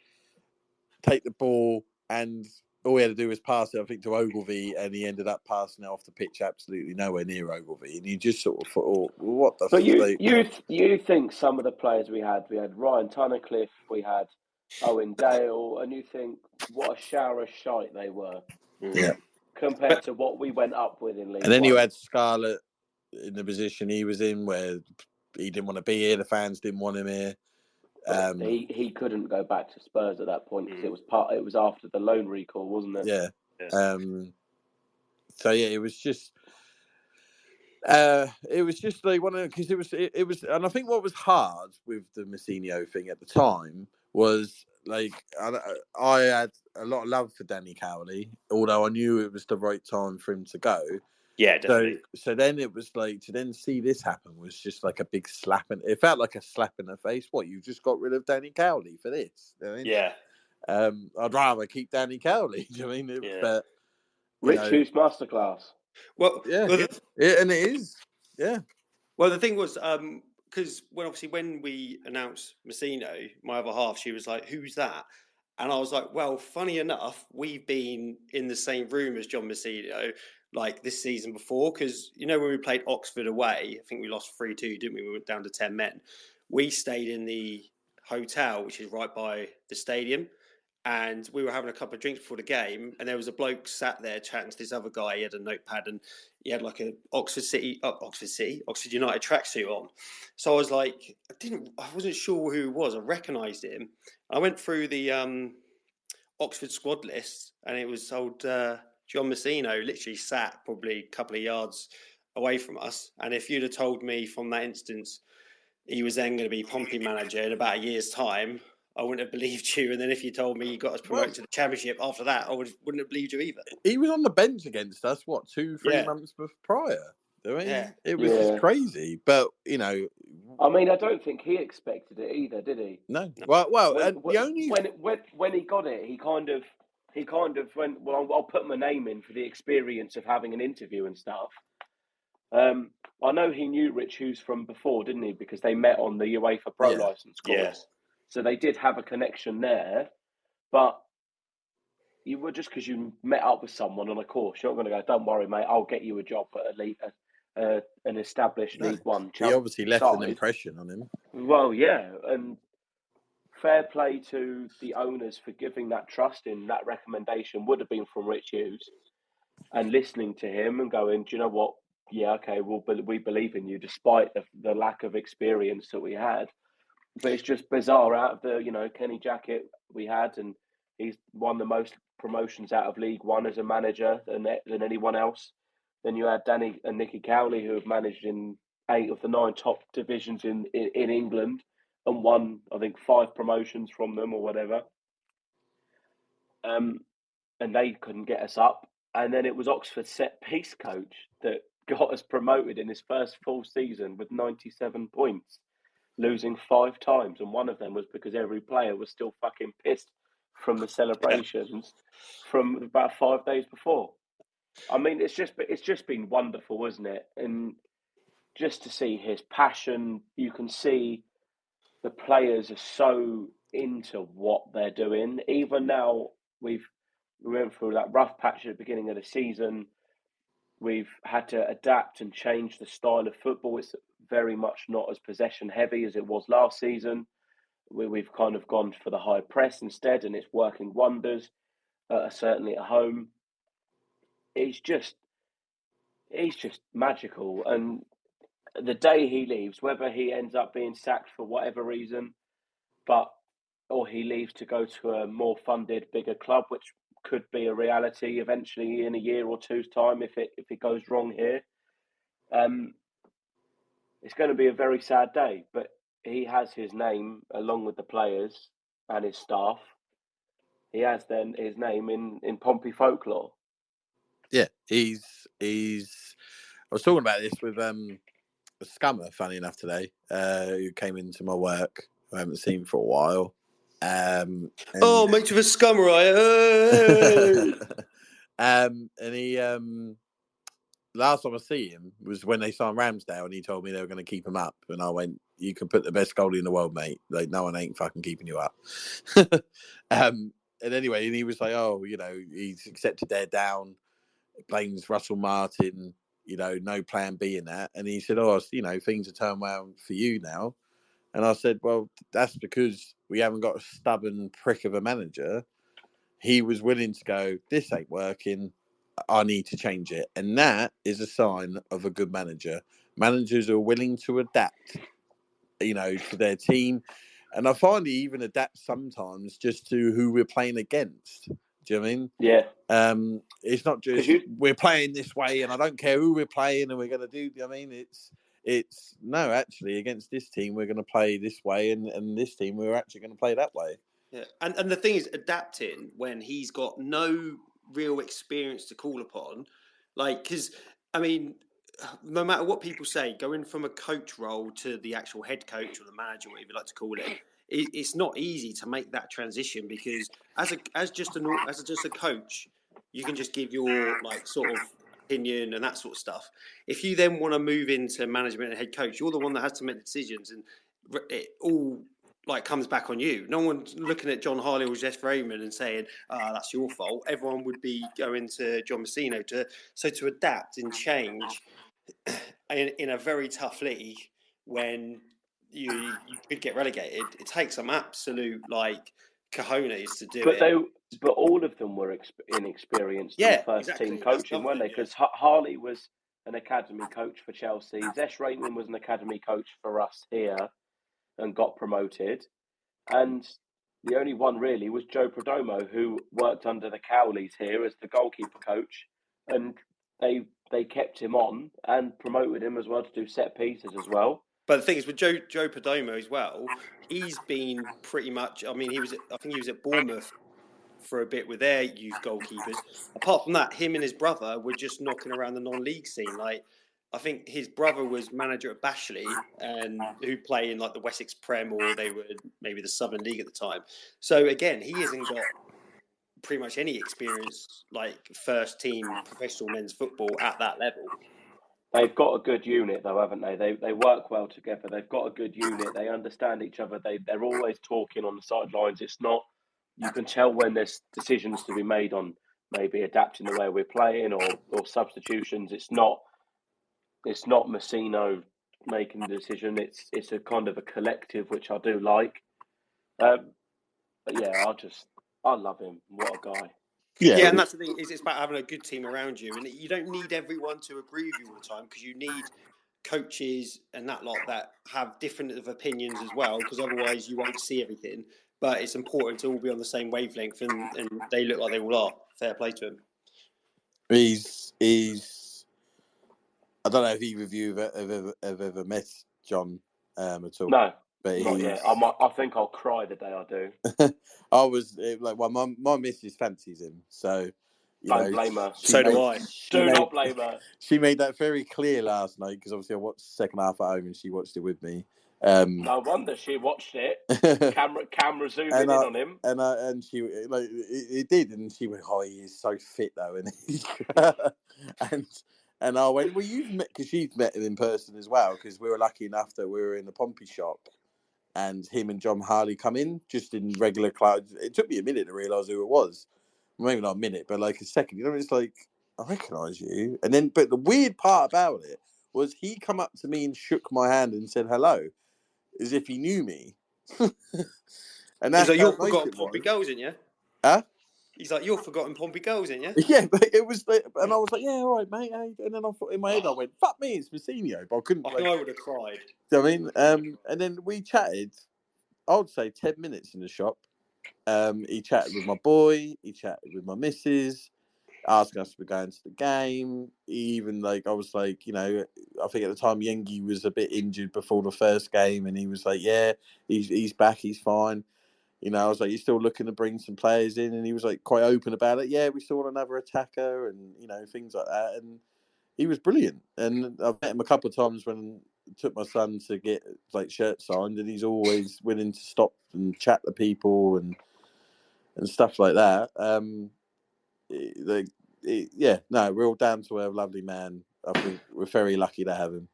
take the ball, and all he had to do was pass it, I think, to Ogilvie, and he ended up passing it off the pitch absolutely nowhere near Ogilvie, and you just sort of thought, what the? But you think some of the players we had Ryan Tunnicliffe, we had Owen Dale, and you think what a shower of shite they were. Yeah. Compared to what we went up with in League And then One. you had Scarlett in the position he was in, where he didn't want to be here. The fans didn't want him here. He couldn't go back to Spurs at that point because it was after the loan recall, wasn't it? Yeah. So yeah, it was just like one of, because it was, and I think what was hard with the Mousinho thing at the time was like I had a lot of love for Danny Cowley, although I knew it was the right time for him to go. Yeah, definitely. So then it was like to then see this happen was just like a big slap, and it felt like a slap in the face. What, you just got rid of Danny Cowley for this? You know what I mean? Yeah. I'd rather keep Danny Cowley. Do you know what I mean? But Ritchie's masterclass. Well, yeah, and it is. Yeah. Well, the thing was, because when we announced Mousinho, my other half, she was like, "Who's that?" And I was like, "Well, funny enough, we've been in the same room as John Mousinho, like this season before. Because when we played Oxford away, I think we lost 3-2, didn't we? We went down to 10 men. We stayed in the hotel, which is right by the stadium." And we were having a couple of drinks before the game, and there was a bloke sat there chatting to this other guy. He had a notepad, and he had like a Oxford United tracksuit on. So I was like, I wasn't sure who he was. I recognised him. I went through the Oxford squad list, and it was old John Mousinho, literally sat probably a couple of yards away from us. And if you'd have told me from that instance he was then going to be Pompey manager in about a year's time, I wouldn't have believed you. And then if you told me you got us promoted to the Championship after that, I wouldn't have believed you either. He was on the bench against us, 2-3 months prior? I mean, it was just crazy. But, I mean, I don't think he expected it either, did he? No. Well, when he got it, he kind of went, well, I'll put my name in for the experience of having an interview and stuff. I know he knew Rich Hughes from before, didn't he? Because they met on the UEFA Pro license course. Yeah. So they did have a connection there. But you were just because you met up with someone on a course, you're not going to go, don't worry, mate, I'll get you a job at an established League One. He obviously left an impression on him. Well, yeah. And fair play to the owners for giving that trust in. That recommendation would have been from Rich Hughes, and listening to him and going, do you know what? Yeah, okay, we believe in you despite the lack of experience that we had. But it's just bizarre. Out of the Kenny Jackett we had, and he's won the most promotions out of League One as a manager than anyone else. Then you had Danny and Nicky Cowley, who have managed in 8 of the 9 top divisions in England and won, I think, 5 promotions from them or whatever. And they couldn't get us up. And then it was Oxford's set-piece coach that got us promoted in his first full season with 97 points, losing 5 times. And one of them was because every player was still fucking pissed from the celebrations from about 5 days before. I mean, it's just been wonderful, isn't it? And just to see his passion, you can see the players are so into what they're doing. Even now, we went through that rough patch at the beginning of the season. We've had to adapt and change the style of football. It's very much not as possession heavy as it was last season. We've kind of gone for the high press instead, and it's working wonders, certainly at home. He's just magical. And the day he leaves, whether he ends up being sacked for whatever reason, or he leaves to go to a more funded, bigger club, which could be a reality eventually in a year or two's time if it goes wrong here. It's going to be a very sad day, but he has his name along with the players and his staff. He has then his name in Pompey folklore. Yeah, he's. I was talking about this with a scummer, funny enough, today, who came into my work, who I haven't seen for a while. Mate, with a scummer, and he last time I see him was when they signed Ramsdale, and he told me they were going to keep him up, and I went, "You can put the best goalie in the world, mate. Like, no one ain't fucking keeping you up." And anyway, and he was like, "Oh, he's accepted they're down." Blames Russell Martin, no plan B in that, and he said, "Oh, things have turned around for you now." And I said, well, that's because we haven't got a stubborn prick of a manager. He was willing to go, this ain't working. I need to change it. And that is a sign of a good manager. Managers are willing to adapt, to their team. And I find he even adapts sometimes just to who we're playing against. Do you know what I mean? Yeah. It's not just we're playing this way and I don't care who we're playing and we're going to do. I mean, It's no, actually, against this team we're going to play this way, and this team we're actually going to play that way. Yeah, and the thing is, adapting when he's got no real experience to call upon, because I mean, no matter what people say, going from a coach role to the actual head coach or the manager, whatever you like to call it, it's not easy to make that transition because as just a coach, you can just give your sort of opinion and that sort of stuff. If you then want to move into management and head coach, you're the one that has to make the decisions, and it all comes back on you. No one's looking at John Harley or Jeff Raymond and saying, that's your fault. Everyone would be going to John Mousinho to adapt and change in a very tough league when you could get relegated. It takes some absolute cojones to do it. But all of them were inexperienced in first team coaching, weren't they? Because Harley was an academy coach for Chelsea. Zesh Raymond was an academy coach for us here and got promoted. And the only one really was Joe Perdomo, who worked under the Cowleys here as the goalkeeper coach. And they kept him on and promoted him as well to do set pieces as well. But the thing is, with Joe Perdomo as well, he's been pretty much. I think he was at Bournemouth for a bit with their youth goalkeepers. Apart from that, him and his brother were just knocking around the non-league scene. I think his brother was manager at Bashley, and who play in the Wessex Prem, or they were maybe the Southern League at the time. So again, he hasn't got pretty much any experience first team professional men's football at that level. They've got a good unit, though, haven't they? They work well together. They've got a good unit. They understand each other. They're always talking on the sidelines. It's not. You can tell when there's decisions to be made on maybe adapting the way we're playing or substitutions. It's not Mousinho making the decision. It's a kind of a collective, which I do like. But yeah, I love him. What a guy. Yeah, and that's the thing, is it's about having a good team around you. And you don't need everyone to agree with you all the time, because you need coaches and that lot that have different opinions as well, because otherwise you won't see everything. But it's important to all be on the same wavelength, and they look like they all are. Fair play to him. He's I don't know if either of you have ever met John at all. No, but not yet. I think I'll cry the day I do. I was my missus fancies him, so don't blame her. So do I. Do not blame her. She made that very clear last night, because obviously I watched the second half at home and she watched it with me. No wonder she watched it. Camera zooming in on him, and she it did, and she went, "Oh, he is so fit though," and I went, "Well, you've met," because she's met him in person as well, because we were lucky enough that we were in the Pompey shop, and him and John Harley come in just in regular clothes. It took me a minute to realise who it was. Maybe not a minute, but a second. It's I recognise you. And then, but the weird part about it was he come up to me and shook my hand and said hello, as if he knew me. And that's you're forgotten Pompey goals, ain't you? Huh? He's like, you're forgotten Pompey goals, ain't you? Yeah, but it was, and I was like, yeah, all right, mate. And then I thought in my head, I went, fuck me, it's Mousinho. But I couldn't. I would have cried. Do you know what I mean? And then we chatted, I would say 10 minutes in the shop. He chatted with my boy, he chatted with my missus, asking us to be going to the game. He even I was I think at the time Yengi was a bit injured before the first game, and he was like, yeah, he's back, he's fine. I was like, you're still looking to bring some players in? And he was quite open about it. Yeah, we still want another attacker, and things like that. And he was brilliant. And I've met him a couple of times when I took my son to get shirts signed, and he's always willing to stop and chat to people and stuff like that. Real down to earth, lovely man. I think we're very lucky to have him.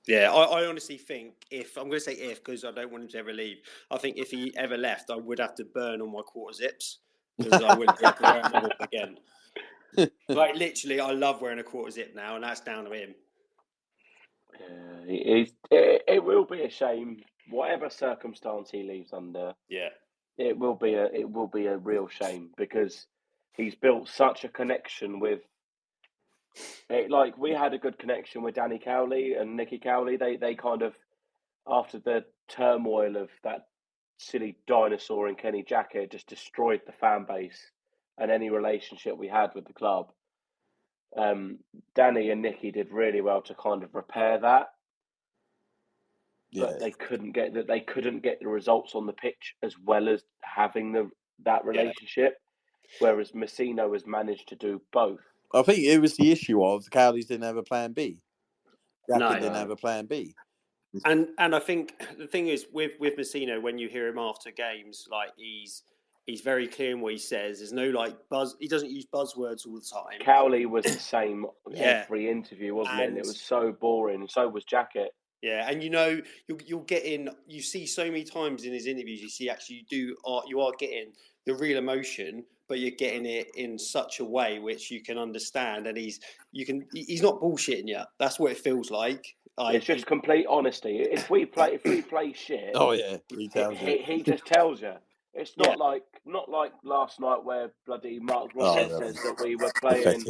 Yeah, I honestly think I'm going to say because I don't want him to ever leave. I think if he ever left, I would have to burn all my quarter zips, because I wouldn't be able to wear them again. Literally, I love wearing a quarter zip now, and that's down to him. It will be a shame, whatever circumstance he leaves under. Yeah, it will be a real shame, because he's built such a connection with. We had a good connection with Danny Cowley and Nicky Cowley. They kind of, after the turmoil of that silly dinosaur in Kenny Jackett, just destroyed the fan base and any relationship we had with the club. Danny and Nicky did really well to kind of repair that. but they couldn't get that. They couldn't get the results on the pitch as well as having that relationship. Whereas Mousinho has managed to do both. I think it was the issue of the Cowleys didn't have a plan B. Jacket didn't have a plan B. And I think the thing is with Mousinho, when you hear him after games, like he's very clear in what he says. There's no buzz. He doesn't use buzzwords all the time. Cowley was the same every interview, wasn't it? And it was so boring. And so was Jacket. Yeah, and you'll get in. You see so many times in his interviews. You see actually you are getting the real emotion, but you're getting it in such a way which you can understand, and he's not bullshitting you. That's what it feels like. It's just complete honesty. If we play shit, he just tells you. It's not like last night where bloody Mark Rossett says that we were playing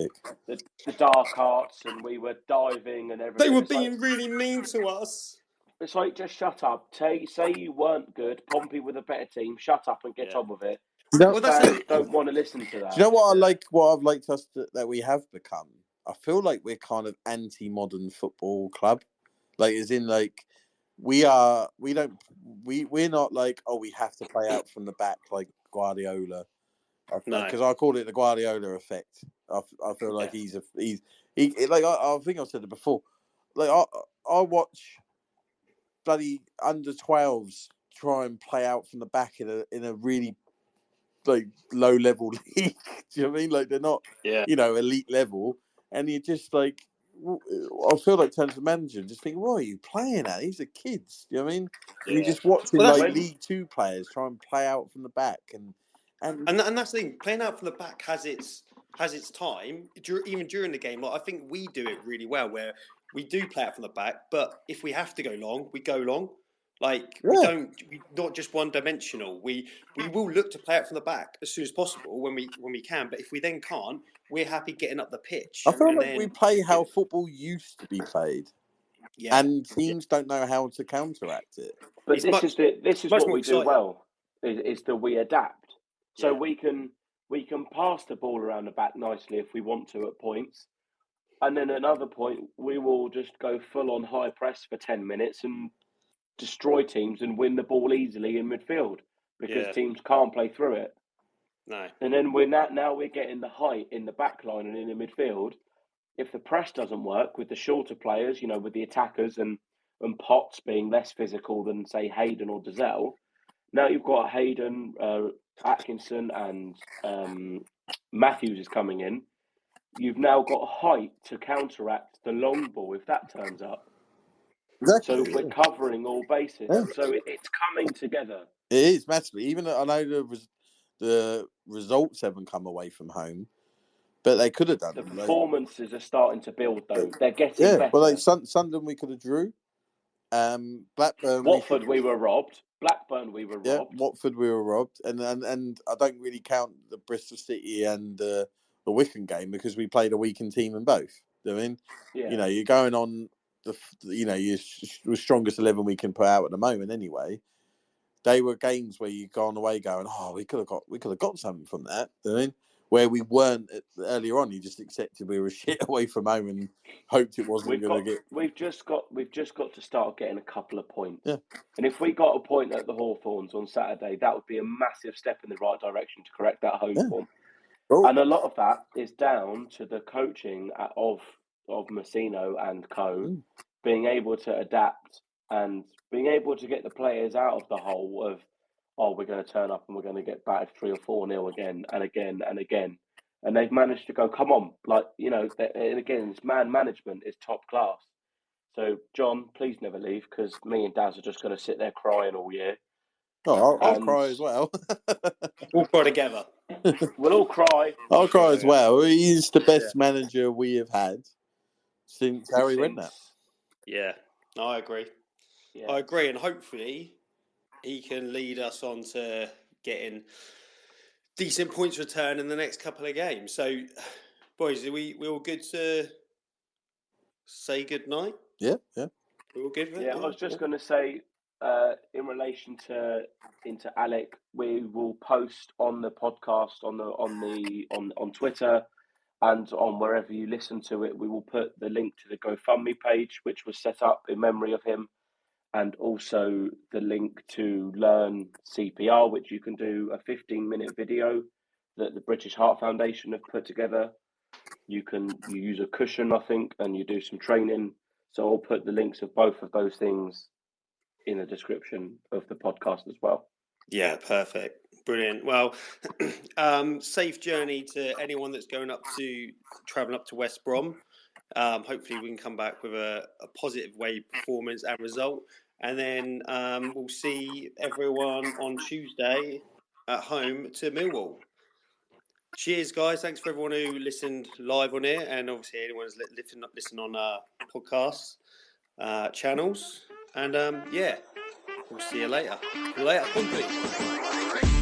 the dark arts and we were diving and everything. They were being really mean to us. It's like, just shut up. Say you weren't good. Pompey with a better team. Shut up and get on with it. Fans don't want to listen to that. Do you know what I like? What I've liked us that we have become. I feel like we're kind of anti-modern football club. Like, as in, like, we're not like, oh, we have to play out from the back like Guardiola. Because I call it the Guardiola effect. I feel like he's like, I think I've said it before. Like, I watch bloody under 12s try and play out from the back in a really like low level league. Do you know what I mean? Like, they're not elite level, and you just like, I feel like turns to the manager and just think, what are you playing at? These are kids. Do you know what I mean? Yeah. You're just watching League Two players try and play out from the back, and that's the thing. Playing out from the back has its time. Even during the game, like, I think we do it really well, where we do play out from the back, but if we have to go long, we go long. Like, we're not just one dimensional. We will look to play out from the back as soon as possible when we can. But if we then can't, we're happy getting up the pitch. I feel like we play how football used to be played, and teams don't know how to counteract it. But this is what we do well: is that we adapt. So we can pass the ball around the back nicely if we want to at points, and then at another point we will just go full on high press for 10 minutes and destroy teams and win the ball easily in midfield because teams can't play through it. No. And then we're getting the height in the back line and in the midfield. If the press doesn't work with the shorter players, with the attackers and Potts being less physical than, say, Hayden or Dazelle, now you've got Hayden, Atkinson and Matthews is coming in. You've now got height to counteract the long ball if that turns up. Exactly. So we're covering all bases. Yeah. So it's coming together. It is massively. Even I know the results haven't come away from home, but they could have done. The performances are starting to build, though. They're getting better. Well, like Sunderland, we could have drew. Blackburn, Watford, we were robbed. Blackburn, we were robbed. Yeah, Watford, we were robbed, and I don't really count the Bristol City and the Wycombe game because we played a weakened team in both. I mean, you're going on your strongest 11 we can put out at the moment anyway. They were games where you've gone away going, oh, we could have got something from that. I mean, where we weren't earlier on, you just accepted we were shit away from home and hoped it wasn't going to get. We've just got to start getting a couple of points. Yeah. And if we got a point at the Hawthorns on Saturday, that would be a massive step in the right direction to correct that home form. Oh. And a lot of that is down to the coaching of Mousinho and co being able to adapt and being able to get the players out of the hole of, oh, we're going to turn up and we're going to get battered 3 or 4-0 again and again and again. And they've managed to go, come on, and again, this man management is top class. So, John, please never leave because me and Daz are just going to sit there crying all year. Oh, I'll cry as well. We'll cry together. We'll all cry. I'll cry as well. He's the best manager we have had since Harry Redknapp. Yeah, no, I agree. Yeah. I agree, and hopefully he can lead us on to getting decent points return in the next couple of games. So, boys, are we all good to say good night? Yeah. We're all good. Yeah, I was just going to say, in relation to Alec, we will post on the podcast on Twitter and on wherever you listen to it. We will put the link to the GoFundMe page, which was set up in memory of him. and also the link to learn CPR, which you can do a 15-minute video that the British Heart Foundation have put together. You use a cushion, I think, and you do some training. So I'll put the links of both of those things in the description of the podcast as well. Yeah, perfect. Brilliant. Well, safe journey to anyone that's traveling up to West Brom. Hopefully we can come back with a positive way performance and result. And then we'll see everyone on Tuesday at home to Millwall. Cheers, guys. Thanks for everyone who listened live on here, and obviously anyone who's listened on podcasts channels. And we'll see you later. Later, Pompey.